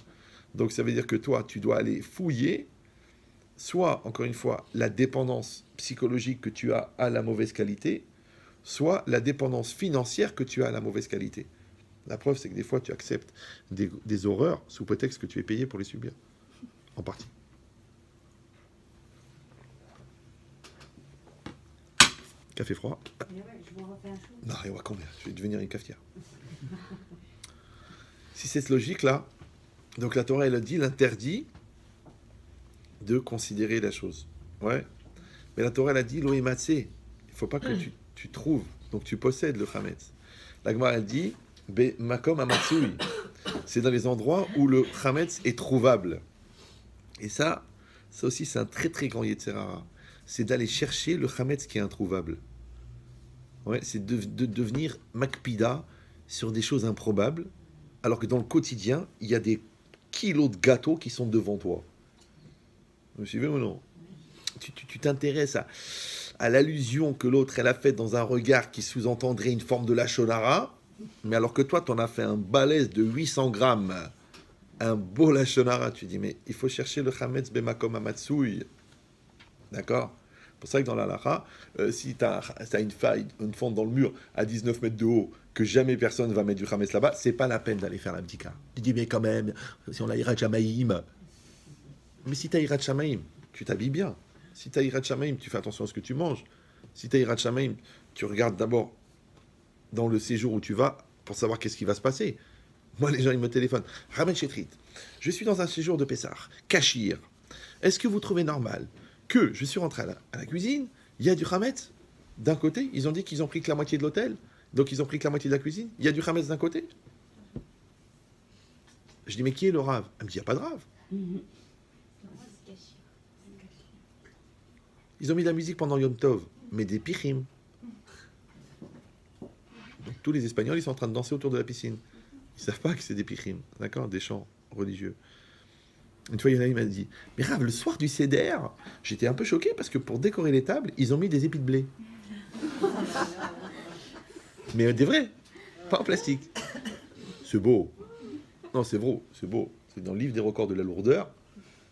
Donc ça veut dire que toi, tu dois aller fouiller, soit, encore une fois, la dépendance psychologique que tu as à la mauvaise qualité, soit la dépendance financière que tu as à la mauvaise qualité. La preuve, c'est que des fois, tu acceptes des horreurs sous prétexte que tu es payé pour les subir, en partie. Café froid. Je vous refais un chaud. Non, et ouais, combien? Je vais devenir une cafetière. Si c'est cette logique-là, donc la Torah, elle a dit l'interdit de considérer la chose. Ouais. Mais la Torah, elle a dit l'oïmatse. Il ne faut pas que tu trouves, donc tu possèdes le chametz. La Gemara, elle dit be makom amatsui. C'est dans les endroits où le chametz est trouvable. Et ça aussi, c'est un très très grand yetzer hara. C'est d'aller chercher le chametz qui est introuvable. Ouais, c'est de devenir makpida sur des choses improbables, alors que dans le quotidien, il y a des kilos de gâteaux qui sont devant toi. Vous me suivez ou non? Tu t'intéresses à l'allusion que l'autre elle a faite dans un regard qui sous-entendrait une forme de lachonara, mais alors que toi, tu en as fait un balèze de 800 grammes, un beau lachonara, tu dis, mais il faut chercher le chametz bemakom amatsui. D'accord? C'est pour ça que dans la halakha, si tu as une faille, une fente dans le mur à 19 mètres de haut, que jamais personne va mettre du chametz là-bas, c'est pas la peine d'aller faire la bdika. Tu dis, mais quand même, si on a Hirat Shamaïm. Mais si tu as Hirat Shamaïm, tu t'habilles bien. Si tu as Hirat Shamaïm, tu fais attention à ce que tu manges. Si tu as Hirat Shamaïm, tu regardes d'abord dans le séjour où tu vas pour savoir qu'est-ce qui va se passer. Moi, les gens, ils me téléphonent. Ramen Chetrit, je suis dans un séjour de Pessah, Kachir. Est-ce que vous trouvez normal que je suis rentré à la cuisine, il y a du chametz d'un côté, ils ont dit qu'ils ont pris que la moitié de l'hôtel, donc ils ont pris que la moitié de la cuisine, il y a du chametz d'un côté. Je dis, mais qui est le rave? Elle me dit, il n'y a pas de rave. Ils ont mis de la musique pendant Yom Tov, mais des pichim. Donc, tous les Espagnols, ils sont en train de danser autour de la piscine. Ils ne savent pas que c'est des pichim, d'accord, des chants religieux. Une fois, il y en a un qui m'a dit, mais Rav, le soir du Seder, j'étais un peu choqué parce que pour décorer les tables, ils ont mis des épis de blé. Mais des vrais, pas en plastique. C'est beau. Non, c'est beau, c'est beau. C'est dans le livre des records de la lourdeur.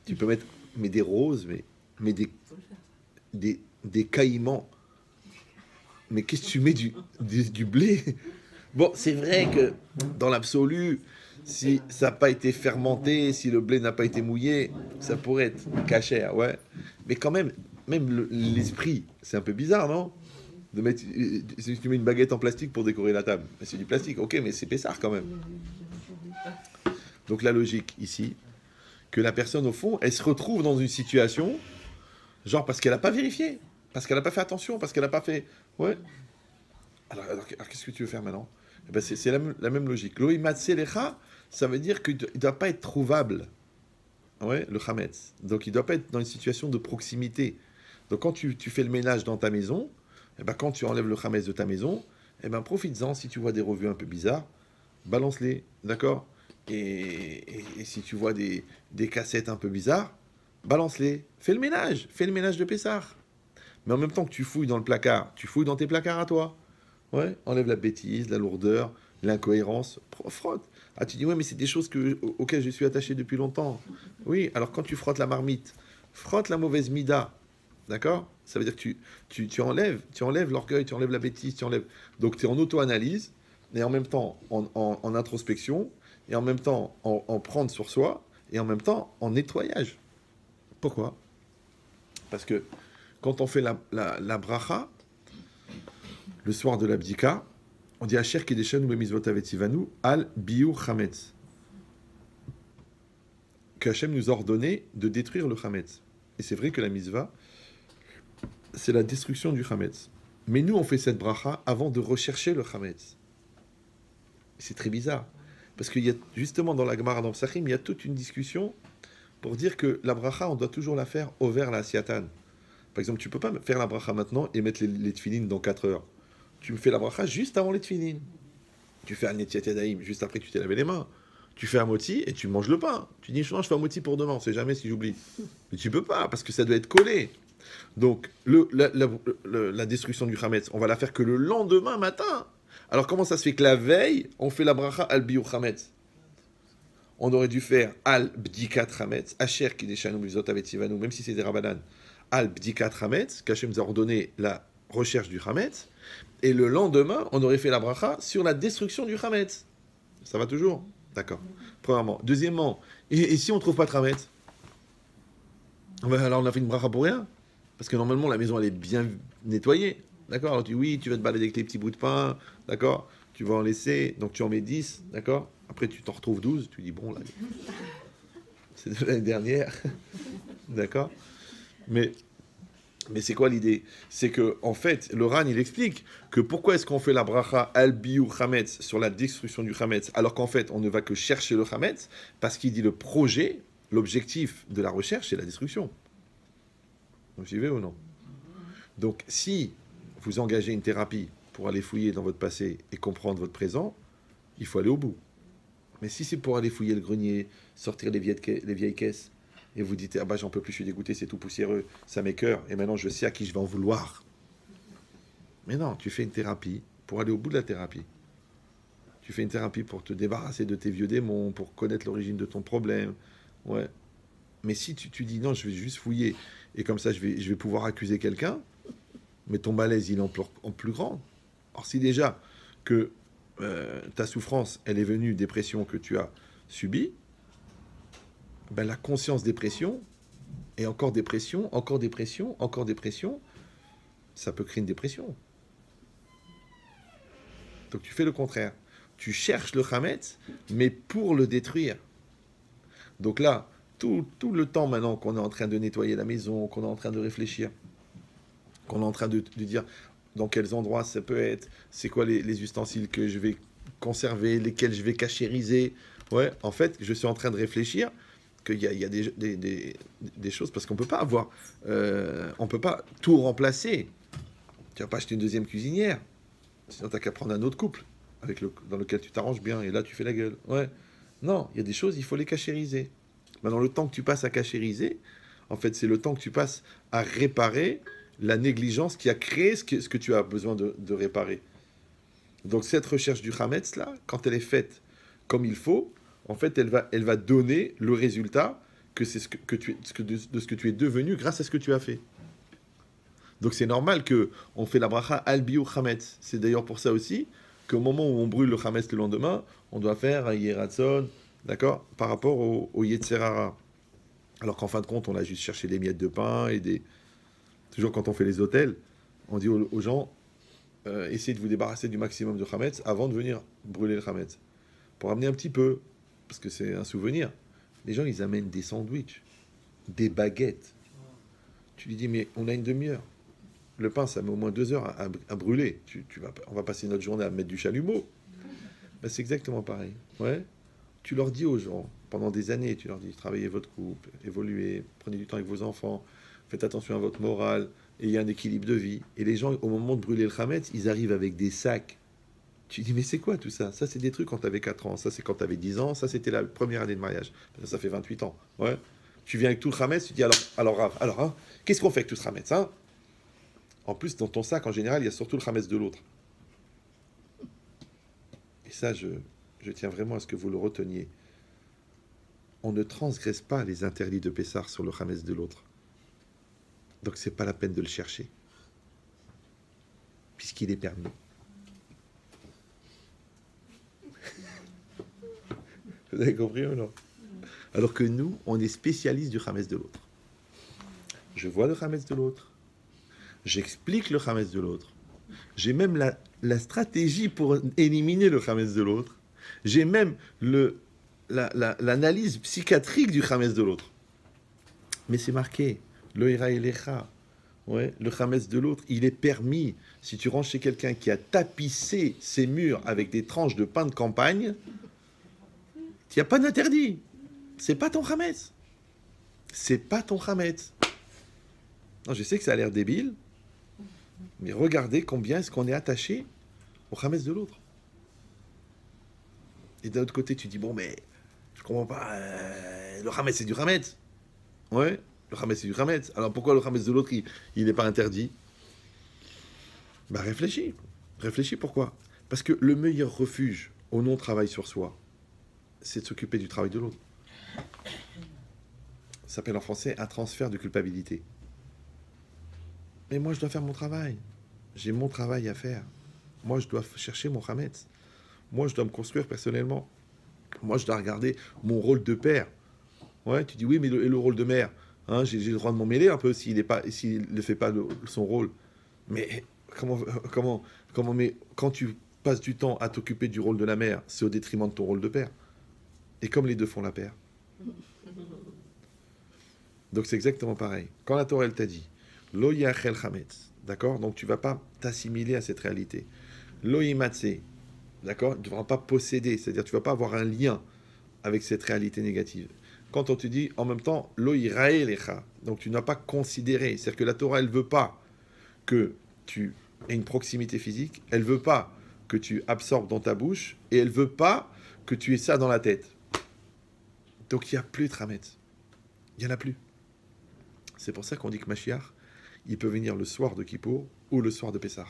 Tu peux mettre des roses, mais des caïmans. Mais qu'est-ce que tu mets du blé? Bon, c'est vrai que dans l'absolu, si ça n'a pas été fermenté, si le blé n'a pas été mouillé, ça pourrait être caché, ouais. Mais quand même l'esprit, c'est un peu bizarre, non? De mettre, si tu mets une baguette en plastique pour décorer la table, c'est du plastique, ok, mais c'est Pessah quand même. Donc la logique ici, que la personne au fond, elle se retrouve dans une situation, genre parce qu'elle n'a pas vérifié, parce qu'elle n'a pas fait attention, parce qu'elle n'a pas fait... Ouais. Alors qu'est-ce que tu veux faire maintenant? Eh ben, c'est la même logique. Loïmatselecha, ça veut dire qu'il ne doit pas être trouvable, ouais, le chametz. Donc il ne doit pas être dans une situation de proximité. Donc quand tu fais le ménage dans ta maison, eh ben, quand tu enlèves le chametz de ta maison, eh ben, profites-en. Si tu vois des revues un peu bizarres, balance-les, d'accord? Et si tu vois des cassettes un peu bizarres, balance-les. Fais le ménage de Pessah. Mais en même temps que tu fouilles dans le placard, tu fouilles dans tes placards à toi. Ouais, enlève la bêtise, la lourdeur, l'incohérence, frotte. Ah, tu dis, ouais, mais c'est des choses auxquelles je suis attaché depuis longtemps. Oui, alors quand tu frottes la marmite, frotte la mauvaise mida, d'accord? Ça veut dire que tu enlèves l'orgueil, tu enlèves la bêtise, tu enlèves... Donc tu es en auto-analyse, et en même temps en introspection, et en même temps en prendre sur soi, et en même temps en nettoyage. Pourquoi? Parce que quand on fait la bracha, le soir de l'abdika, on dit Asher Kedeshanu Bemizvot Avetivanu al Biur Chametz. Que Hachem nous a ordonné de détruire le Chametz. Et c'est vrai que la mitzvah, c'est la destruction du Chametz. Mais nous, on fait cette bracha avant de rechercher le Chametz. C'est très bizarre. Parce qu'il y a, justement, dans la Gemara dans Psachim, il y a toute une discussion pour dire que la bracha, on doit toujours la faire au vers la siatan. Par exemple, tu ne peux pas faire la bracha maintenant et mettre les tefilines dans 4 heures. Tu me fais la bracha juste avant les tefilines. Tu fais un netiat yadayim, juste après que tu t'es lavé les mains. Tu fais un moti et tu manges le pain. Tu dis, non, je fais un moti pour demain, on ne sait jamais si j'oublie. Mais tu ne peux pas, parce que ça doit être collé. Donc, la destruction du Chametz, on va la faire que le lendemain matin. Alors, comment ça se fait que la veille, on fait la bracha al biur Chametz? On aurait dû faire al bdikat Chametz, Asher Kedeshanu Bemizvot Avetivanu, même si c'est des Rabbanan, al bdikat Chametz, qu'Hachem nous a ordonné la recherche du Chametz. Et le lendemain, on aurait fait la bracha sur la destruction du Chametz. Ça va toujours? D'accord. Premièrement. Deuxièmement, et si on ne trouve pas de Chametz? Alors on a fait une bracha pour rien? Parce que normalement, la maison, elle est bien nettoyée. D'accord? Alors tu dis, oui, tu vas te balader avec les petits bouts de pain. D'accord? Tu vas en laisser. Donc tu en mets 10. D'accord? Après, tu t'en retrouves 12. Tu dis, bon, là, c'est de l'année dernière. D'accord? Mais c'est quoi l'idée? C'est que, en fait, le Ran, il explique que pourquoi est-ce qu'on fait la bracha al biur Chametz sur la destruction du Chametz, alors qu'en fait, on ne va que chercher le Chametz, parce qu'il dit le projet, l'objectif de la recherche, c'est la destruction. Vous suivez ou non? Donc, si vous engagez une thérapie pour aller fouiller dans votre passé et comprendre votre présent, il faut aller au bout. Mais si c'est pour aller fouiller le grenier, sortir les vieilles caisses, et vous dites, ah bah j'en peux plus, je suis dégoûté, c'est tout poussiéreux, ça m'écoeure, et maintenant je sais à qui je vais en vouloir. Mais non, tu fais une thérapie pour aller au bout de la thérapie. Tu fais une thérapie pour te débarrasser de tes vieux démons, pour connaître l'origine de ton problème. Ouais. Mais si tu dis, non, je vais juste fouiller, et comme ça je vais pouvoir accuser quelqu'un, mais ton malaise, il est en plus grand. Alors si déjà que ta souffrance, elle est venue des pressions que tu as subies, ben la conscience dépression, et encore dépression, encore dépression, encore dépression, ça peut créer une dépression. Donc tu fais le contraire. Tu cherches le Chametz, mais pour le détruire. Donc là, tout le temps maintenant qu'on est en train de nettoyer la maison, qu'on est en train de réfléchir, qu'on est en train de dire dans quels endroits ça peut être, c'est quoi les ustensiles que je vais conserver, lesquels je vais cachériser. Ouais, en fait, je suis en train de réfléchir qu'il y a des choses, parce qu'on peut pas avoir, on peut pas tout remplacer. Tu vas pas acheter une deuxième cuisinière, sinon tu n'as qu'à prendre un autre couple dans lequel tu t'arranges bien, et là tu fais la gueule. Ouais. Non, il y a des choses, il faut les cachériser. Maintenant, le temps que tu passes à cachériser, en fait, c'est le temps que tu passes à réparer la négligence qui a créé ce que tu as besoin de réparer. Donc cette recherche du Chametz, là, quand elle est faite comme il faut, en fait, elle va donner le résultat que c'est de ce que tu es devenu grâce à ce que tu as fait. Donc c'est normal qu'on fait la bracha al biur Chametz. C'est d'ailleurs pour ça aussi qu'au moment où on brûle le Chametz le lendemain, on doit faire un Yeratzon, d'accord, par rapport au Yetzer Hara. Alors qu'en fin de compte, on a juste cherché des miettes de pain et toujours quand on fait les hôtels, on dit aux gens, essayez de vous débarrasser du maximum de Chametz avant de venir brûler le Chametz. Pour amener un petit peu, parce que c'est un souvenir. Les gens, ils amènent des sandwichs, des baguettes. Tu lui dis, mais on a une demi-heure. Le pain, ça met au moins 2 heures à brûler. On va passer notre journée à mettre du chalumeau. Ben, c'est exactement pareil. Ouais. Tu leur dis aux gens, pendant des années, tu leur dis, travaillez votre couple, évoluez, prenez du temps avec vos enfants, faites attention à votre morale, et il y a un équilibre de vie. Et les gens, au moment de brûler le Chametz, ils arrivent avec des sacs. Tu dis, mais c'est quoi tout ça? Ça, c'est des trucs quand tu avais 4 ans. Ça, c'est quand tu avais 10 ans. Ça, c'était la première année de mariage. Ça fait 28 ans. Ouais. Tu viens avec tout le Chametz, tu dis, alors, hein, qu'est-ce qu'on fait avec tout ce Chametz, hein? En plus, dans ton sac, en général, il y a surtout le Chametz de l'autre. Et ça, je tiens vraiment à ce que vous le reteniez. On ne transgresse pas les interdits de Pessah sur le Chametz de l'autre. Donc, c'est pas la peine de le chercher. Puisqu'il est permis. Vous avez compris ou non? Alors que nous, on est spécialistes du Chametz de l'autre. Je vois le Chametz de l'autre. J'explique le Hametz de l'autre. J'ai même la stratégie pour éliminer le Hametz de l'autre. J'ai même l'analyse psychiatrique du Hametz de l'autre. Mais c'est marqué, le Ira Elecha. Ouais, le Hametz de l'autre, il est permis. Si tu rentres chez quelqu'un qui a tapissé ses murs avec des tranches de pain de campagne, il n'y a pas d'interdit. C'est pas ton Hametz. C'est pas ton Hametz. Non, je sais que ça a l'air débile, mais regardez combien est-ce qu'on est attaché au Hametz de l'autre. Et d'un autre côté, tu dis, bon, mais je comprends pas, le Hametz, c'est du Hametz. Ouais, le Hametz, c'est du Hametz. Alors pourquoi le Hametz de l'autre, il n'est pas interdit? Bah réfléchis. Réfléchis pourquoi? Parce que le meilleur refuge au non-travail sur soi, c'est de s'occuper du travail de l'autre. Ça s'appelle en français un transfert de culpabilité. Mais moi, je dois faire mon travail. J'ai mon travail à faire. Moi, je dois chercher mon Hametz. Moi, je dois me construire personnellement. Moi, je dois regarder mon rôle de père. Ouais, tu dis oui, mais le rôle de mère, hein, j'ai le droit de m'en mêler un peu s'il ne fait pas son rôle. Mais mais quand tu passes du temps à t'occuper du rôle de la mère, c'est au détriment de ton rôle de père. Et comme les deux font la paire. Donc c'est exactement pareil. Quand la Torah elle t'a dit Lo yachel chametz, d'accord? Donc tu ne vas pas t'assimiler à cette réalité. Lo yimatse, d'accord? Tu ne vas pas posséder, c'est-à-dire tu ne vas pas avoir un lien avec cette réalité négative. Quand on te dit en même temps Lo yirae lecha, donc tu n'as pas considéré, c'est-à-dire que la Torah elle veut pas que tu aies une proximité physique, elle veut pas que tu absorbes dans ta bouche et elle veut pas que tu aies ça dans la tête. Donc il n'y a plus de chametz. Il n'y en a plus. C'est pour ça qu'on dit que Mashiach, il peut venir le soir de Kippour ou le soir de Pessah.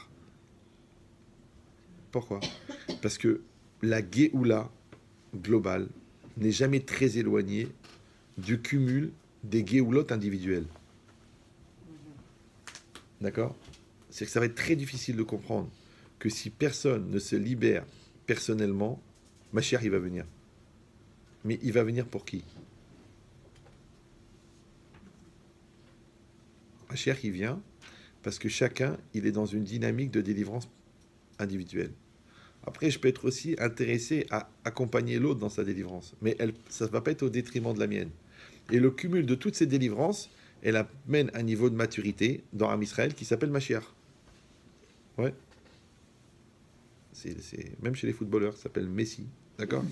Pourquoi? Parce que la Géoula globale n'est jamais très éloignée du cumul des Géoulotes individuelles. D'accord? C'est que ça va être très difficile de comprendre que si personne ne se libère personnellement, Mashiach, il va venir. Mais il va venir pour qui? Mashiach, il vient parce que chacun, il est dans une dynamique de délivrance individuelle. Après, je peux être aussi intéressé à accompagner l'autre dans sa délivrance, mais ça ne va pas être au détriment de la mienne. Et le cumul de toutes ces délivrances, elle amène un niveau de maturité dans Am Israël qui s'appelle Mashiach. Ouais. C'est même chez les footballeurs, ça s'appelle Messi. D'accord?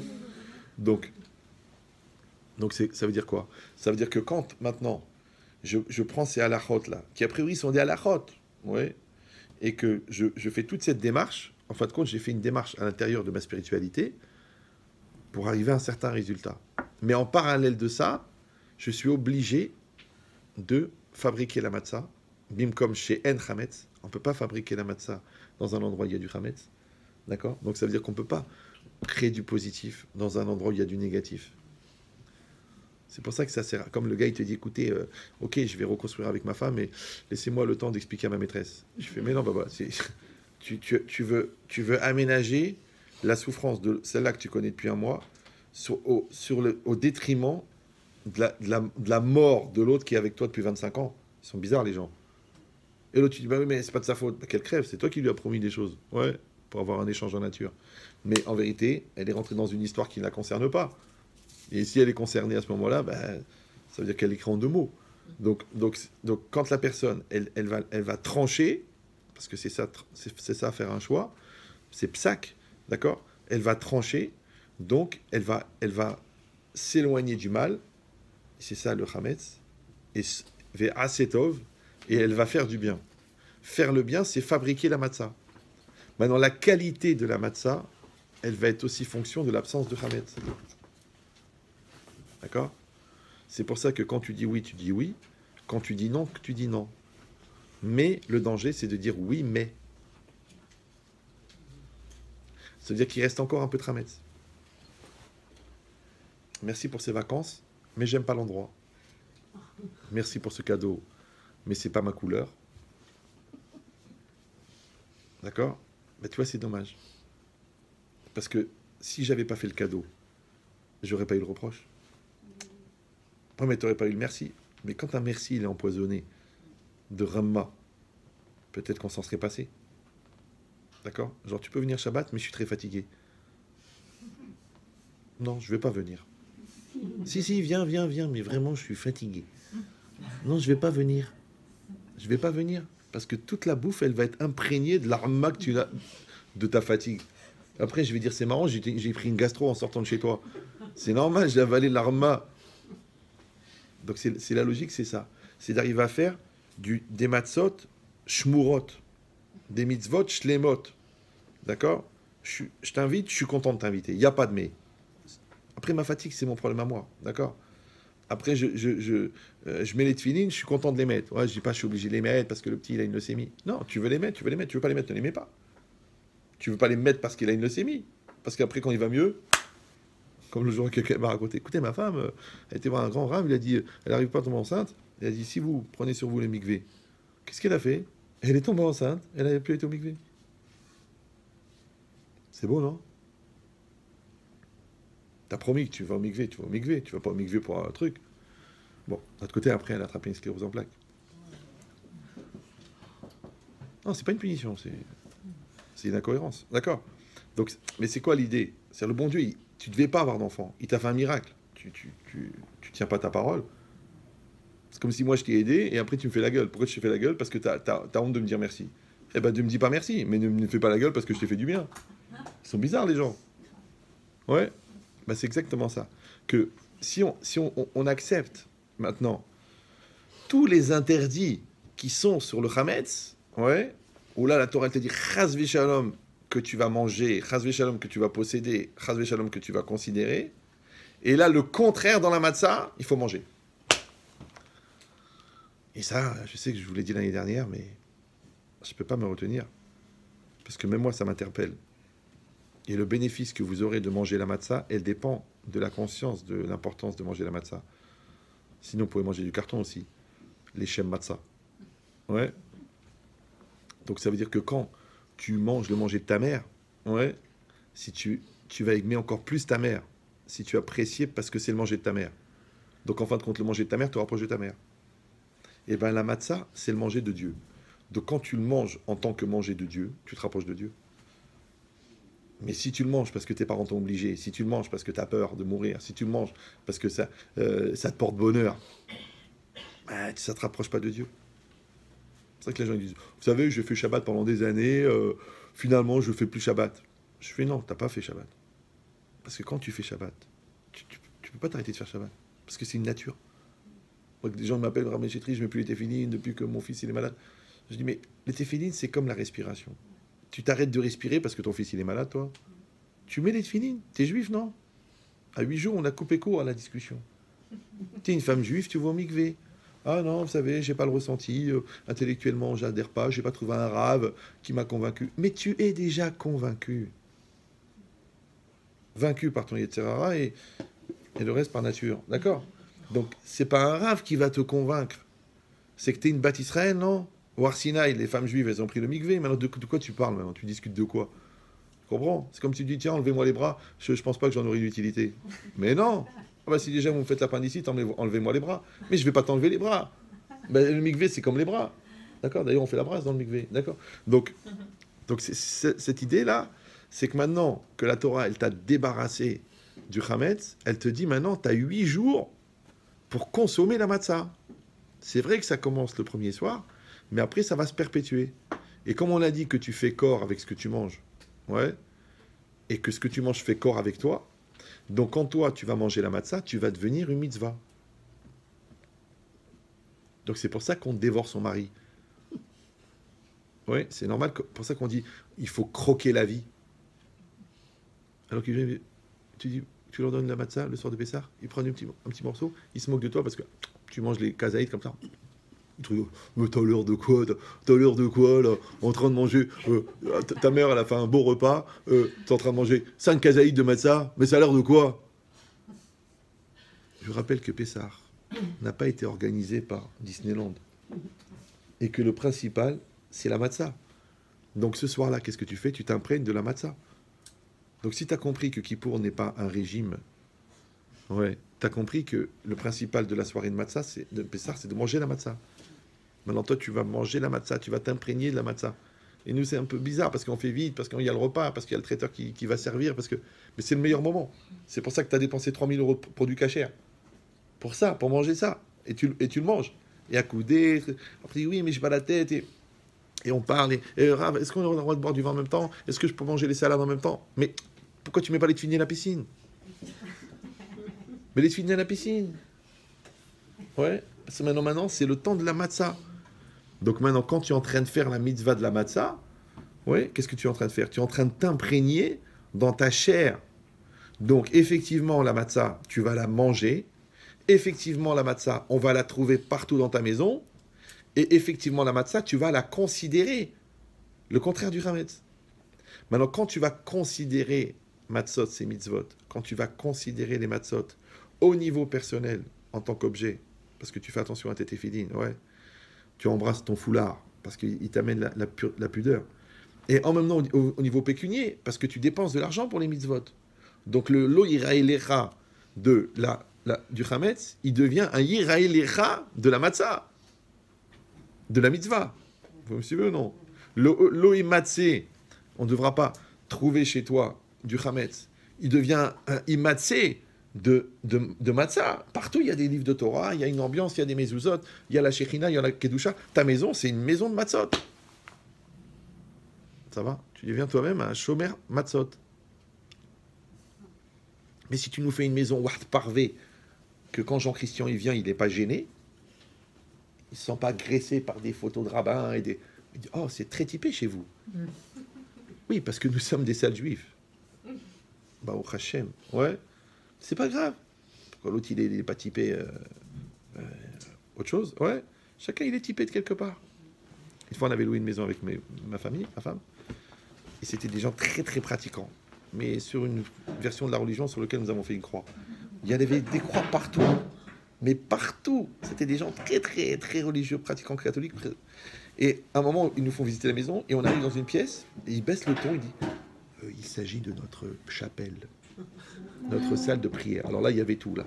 Donc ça veut dire quoi? Ça veut dire que quand, maintenant, je prends ces halachot là, qui a priori sont des halachot, ouais, et que je fais toute cette démarche, en fin de compte, j'ai fait une démarche à l'intérieur de ma spiritualité pour arriver à un certain résultat. Mais en parallèle de ça, je suis obligé de fabriquer la matzah, bim comme chez En Chametz. On ne peut pas fabriquer la matzah dans un endroit où il y a du Chametz. D'accord? Donc ça veut dire qu'on ne peut pas créer du positif dans un endroit où il y a du négatif. C'est pour ça que ça sert. Comme le gars, il te dit, écoutez, ok, je vais reconstruire avec ma femme, mais laissez-moi le temps d'expliquer à ma maîtresse. Je fais, mais non, bah, tu veux aménager la souffrance de celle-là que tu connais depuis un mois au détriment de la mort de l'autre qui est avec toi depuis 25 ans. Ils sont bizarres, les gens. Et l'autre, tu dis, bah oui, mais c'est pas de sa faute. Bah, qu'elle crève, c'est toi qui lui as promis des choses. Ouais, pour avoir un échange en nature. Mais en vérité, elle est rentrée dans une histoire qui ne la concerne pas. Et si elle est concernée à ce moment-là, ben, ça veut dire qu'elle écrit en deux mots. Donc quand la personne, elle va trancher, parce que c'est ça faire un choix, c'est psak, d'accord? Elle va trancher, donc elle va s'éloigner du mal, c'est ça le chametz, et ve'asetov, et elle va faire du bien. Faire le bien, c'est fabriquer la matzah. Maintenant, la qualité de la matzah, elle va être aussi fonction de l'absence de chametz. D'accord? C'est pour ça que quand tu dis oui, tu dis oui. Quand tu dis non, tu dis non. Mais le danger, c'est de dire oui, mais. C'est-à-dire qu'il reste encore un peu de chametz. Merci pour ces vacances, mais j'aime pas l'endroit. Merci pour ce cadeau, mais c'est pas ma couleur. D'accord? Ben, tu vois, c'est dommage. Parce que si j'avais pas fait le cadeau, j'aurais pas eu le reproche. Mais tu n'aurais pas eu le merci. Mais quand un merci il est empoisonné de Ramma, peut-être qu'on s'en serait passé. D'accord? Genre, tu peux venir Shabbat, mais je suis très fatigué. Non, je vais pas venir. Si, viens, mais vraiment, je suis fatigué. Non, je vais pas venir. Je vais pas venir. Parce que toute la bouffe, elle va être imprégnée de l'arma que tu as, de ta fatigue. Après, je vais dire, c'est marrant, j'ai pris une gastro en sortant de chez toi. C'est normal, j'ai avalé l'arma. Donc, c'est la logique, c'est ça. C'est d'arriver à faire des matzot shmurot, des mitzvot shlemot. D'accord? Je t'invite, je suis content de t'inviter. Il n'y a pas de mais. Après, ma fatigue, c'est mon problème à moi. D'accord? Après, je mets les tefilines, je suis content de les mettre. Ouais, je dis pas, je suis obligé de les mettre parce que le petit, il a une leucémie. Non, tu veux les mettre, tu veux pas les mettre, ne les mets pas. Tu veux pas les mettre parce qu'il a une leucémie. Parce qu'après, quand il va mieux, comme le jour où quelqu'un m'a raconté, écoutez, ma femme, elle était voir un grand rave, il a dit, elle n'arrive pas à tomber enceinte. Elle a dit, si vous prenez sur vous les mikvés, qu'est-ce qu'elle a fait? Elle est tombée enceinte, elle n'avait plus été au mikvé. C'est beau, non? T'as promis que tu vas au mikvé, tu vas au mikvé, tu vas pas au mikvé pour un truc. Bon, de l'autre côté, après, elle a attrapé une sclérose en plaques. Non, c'est pas une punition, c'est une incohérence. D'accord? Donc, mais c'est quoi l'idée? C'est le bon Dieu, tu devais pas avoir d'enfant. Il t'a fait un miracle. Tu tiens pas ta parole. C'est comme si moi je t'ai aidé et après tu me fais la gueule. Pourquoi tu te fais la gueule? Parce que t'as honte de me dire merci. Eh ben, ne me dis pas merci, mais ne me fais pas la gueule parce que je t'ai fait du bien. Ils sont bizarres, les gens. Ouais, ben, c'est exactement ça. Que si on accepte maintenant tous les interdits qui sont sur le Hametz, ouais, où là la Torah elle te dit Chas v'shalom que tu vas manger, Chas v'shalom que tu vas posséder, Chas v'shalom que tu vas considérer, et là le contraire dans la matzah, il faut manger. Et ça, je sais que je vous l'ai dit l'année dernière, mais je ne peux pas me retenir. Parce que même moi, ça m'interpelle. Et le bénéfice que vous aurez de manger la matzah, elle dépend de la conscience de l'importance de manger la matzah. Sinon, vous pouvez manger du carton aussi. Les shem matzah. Ouais. Donc ça veut dire que quand tu manges le manger de ta mère, ouais, si tu vas aimer encore plus ta mère, si tu apprécies parce que c'est le manger de ta mère. Donc en fin de compte, le manger de ta mère te rapproche de ta mère. Et bien la matzah, c'est le manger de Dieu. Donc quand tu le manges en tant que manger de Dieu, tu te rapproches de Dieu. Mais si tu le manges parce que tes parents t'ont obligé, si tu le manges parce que tu as peur de mourir, si tu le manges parce que ça te porte bonheur, bah, ça ne te rapproche pas de Dieu. C'est ça que les gens disent, vous savez, j'ai fait Shabbat pendant des années, finalement je ne fais plus Shabbat. Je fais non, tu n'as pas fait Shabbat. Parce que quand tu fais Shabbat, tu ne peux pas t'arrêter de faire Shabbat. Parce que c'est une nature. Moi, des gens m'appellent Rabbi Chetri, je ne mets plus les téphilines depuis que mon fils il est malade. Je dis, mais les téphilines, c'est comme la respiration. Tu t'arrêtes de respirer parce que ton fils il est malade, toi. Tu mets les téphilines. T'es juif, non? À 8 jours, on a coupé court à la discussion. T'es une femme juive, tu vas au mikvé. Ah non, vous savez, j'ai pas le ressenti. Intellectuellement, j'adhère pas. J'ai pas trouvé un rave qui m'a convaincu. Mais tu es déjà convaincu. Vaincu par ton Yetzirara et le reste par nature. D'accord? Donc, c'est pas un rave qui va te convaincre. C'est que t'es une bâtisse Israël, non? Au Har Sinaï, les femmes juives, elles ont pris le mikvé. Maintenant, de quoi tu parles maintenant? Tu discutes de quoi? Tu comprends? C'est comme si tu dis, tiens, enlevez-moi les bras. Je pense pas que j'en aurai une utilité. Mais non! Ah bah, si déjà vous me faites l'appendicite, enlevez-moi les bras. Mais je vais pas t'enlever les bras. Bah, le mikvé, c'est comme les bras. D'accord? D'ailleurs, on fait la brasse dans le mikvé. D'accord? Donc cette idée-là, c'est que maintenant que la Torah, elle t'a débarrassé du Hametz, elle te dit maintenant, tu as 8 jours pour consommer la matzah. C'est vrai que ça commence le premier soir, mais après, ça va se perpétuer. Et comme on a dit que tu fais corps avec ce que tu manges, ouais, et que ce que tu manges fait corps avec toi, donc quand toi, tu vas manger la matzah, tu vas devenir une mitzvah. Donc c'est pour ça qu'on dévore son mari. Oui, c'est normal, pour ça qu'on dit, il faut croquer la vie. Alors que tu dis, tu leur donnes la matzah le soir de Pessah, ils prennent un petit morceau, ils se moquent de toi parce que tu manges les kazaïd comme ça. Mais t'as l'heure de quoi? T'as l'heure de quoi, là? En train de manger... ta mère, elle a fait un beau repas. T'es en train de manger 5 kazaïd de matzah. Mais ça a l'air de quoi? Je rappelle que Pessah n'a pas été organisé par Disneyland. Et que le principal, c'est la matzah. Donc ce soir-là, qu'est-ce que tu fais? Tu t'imprègnes de la matzah. Donc si tu as compris que Kippour n'est pas un régime... Ouais, tu as compris que le principal de la soirée de matzah, de Pessah, c'est de manger la matzah. Maintenant, toi, tu vas manger la matzah, tu vas t'imprégner de la matzah. Et nous, c'est un peu bizarre parce qu'on fait vite, parce qu'il y a le repas, parce qu'il y a le traiteur qui va servir, mais c'est le meilleur moment. C'est pour ça que tu as dépensé 3000 euros de produits cachers. Pour ça, pour manger ça. Et tu le manges. Et à couder, après, oui, mais je bats la tête. Et on parle. Rav, est-ce qu'on a le droit de boire du vin en même temps? Est-ce que je peux manger les salades en même temps? Mais pourquoi tu mets pas les tefilines à la piscine? Mais les tefilines à la piscine. Ouais. Parce que maintenant, c'est le temps de la matzah. Donc maintenant, quand tu es en train de faire la mitzvah de la matzah, ouais, qu'est-ce que tu es en train de faire? Tu es en train de t'imprégner dans ta chair. Donc effectivement, la matzah, tu vas la manger. Effectivement, la matzah, on va la trouver partout dans ta maison. Et effectivement, la matzah, tu vas la considérer. Le contraire du chametz. Maintenant, quand tu vas considérer matzot, c'est mitzvot, quand tu vas considérer les matzot au niveau personnel, en tant qu'objet, parce que tu fais attention à tes téfilines, ouais, tu embrasses ton foulard, parce qu'il t'amène la pudeur. Et en même temps, au niveau pécunier, parce que tu dépenses de l'argent pour les mitzvot. Donc le lo yiraïlecha du chametz, il devient un yiraïlecha de la matzah, de la mitzvah. Vous me suivez ou non? Lo imatzé, on ne devra pas trouver chez toi du chametz. Il devient un imatzé de matzah. Partout, il y a des livres de Torah, il y a une ambiance, il y a des mezuzot, il y a la shechina, il y a la kedusha. Ta maison, c'est une maison de matzot. Ça va? Tu deviens toi-même un shomer matzot. Mais si tu nous fais une maison wart parvé, que quand Jean-Christian il vient, il n'est pas gêné, il ne se sent pas agressé par des photos de rabbins il dit, oh, c'est très typé chez vous. Oui, parce que nous sommes des sales juifs. Bah, au Hachem, ouais. C'est pas grave. Pourquoi l'autre, il n'est pas typé autre chose? Ouais. Chacun, il est typé de quelque part. Une fois, on avait loué une maison avec ma famille, ma femme. Et c'était des gens très, très pratiquants. Mais sur une version de la religion sur laquelle nous avons fait une croix. Il y avait des croix partout. Mais partout. C'était des gens très, très, très religieux, pratiquants catholiques. Et à un moment, ils nous font visiter la maison. Et on arrive dans une pièce. Et il baisse le ton. Il dit, il s'agit de notre chapelle. Notre salle de prière. Alors là, il y avait tout, là,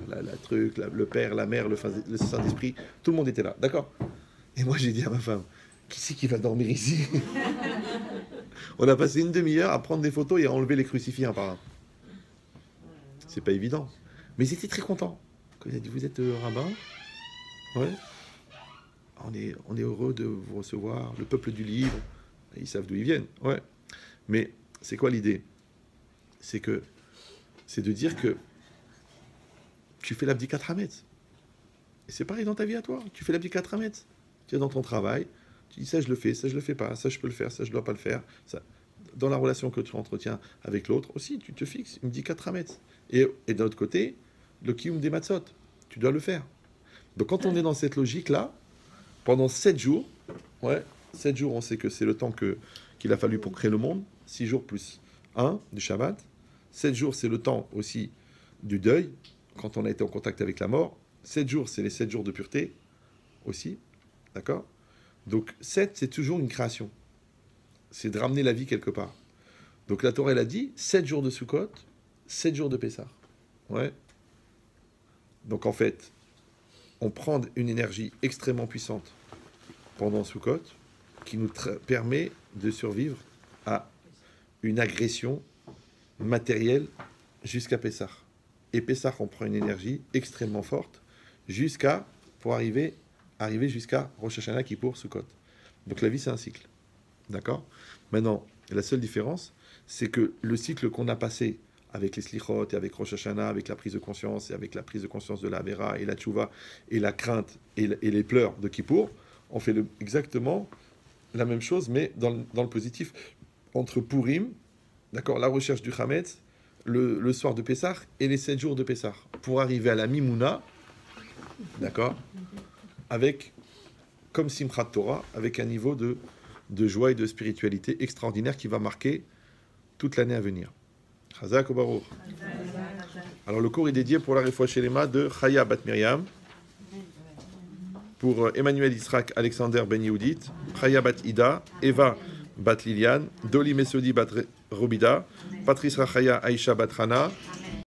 le Père, la Mère, le Saint-Esprit, tout le monde était là, d'accord? Et moi, j'ai dit à ma femme, qui c'est qui va dormir ici? On a passé une demi-heure à prendre des photos et à enlever les crucifix un par un. C'est pas évident. Mais ils étaient très contents. Quand il a dit, vous êtes rabbin? Ouais. On est heureux de vous recevoir, le peuple du livre. Ils savent d'où ils viennent, ouais. Mais c'est quoi l'idée? C'est de dire que tu fais l'abdikat hametz. Et c'est pareil dans ta vie à toi. Tu fais l'abdikat hametz. Tu es dans ton travail. Tu dis ça je le fais, ça je le fais pas, ça je peux le faire, ça je dois pas le faire. Ça. Dans la relation que tu entretiens avec l'autre aussi, tu te fixes une abdikat hametz. Et d'un autre côté, le kiyum des matzot. Tu dois le faire. Donc quand on est dans cette logique-là, pendant 7 jours, ouais, 7 jours, on sait que c'est le temps qu'il a fallu pour créer le monde. 6 jours plus 1 du Shabbat. 7 jours, c'est le temps aussi du deuil, quand on a été en contact avec la mort. 7 jours, c'est les 7 jours de pureté aussi. D'accord? Donc 7, c'est toujours une création. C'est de ramener la vie quelque part. Donc la Torah, elle a dit 7 jours de Sukkot, 7 jours de Pessah. Ouais. Donc en fait, on prend une énergie extrêmement puissante pendant Sukkot qui nous permet de survivre à une agression matériel jusqu'à Pessah. Et Pessah, on prend une énergie extrêmement forte pour arriver jusqu'à Rosh Hashanah, Kippour, Sukkot. Donc la vie, c'est un cycle. D'accord? Maintenant, la seule différence, c'est que le cycle qu'on a passé avec les slichot et avec Rosh Hashanah, avec la prise de conscience et avec la prise de conscience de la Avera et la tchouva et la crainte et les pleurs de Kippour, on fait exactement la même chose, mais dans le positif. Entre Purim, d'accord, la recherche du Hametz, le soir de Pessah et les 7 jours de Pessah, pour arriver à la Mimouna, d'accord, avec, comme Simchat Torah, avec un niveau de joie et de spiritualité extraordinaire qui va marquer toute l'année à venir. Chazak Baruch. Alors le cours est dédié pour la Refoua Shelema de Chaya Bat Miriam, pour Emmanuel Israq Alexander Ben Yehudit, Chaya Bat Ida, Eva Bat Liliane, Doli Mesodi Bat Robida, Patrice Rachaya Aïcha Bat Hana,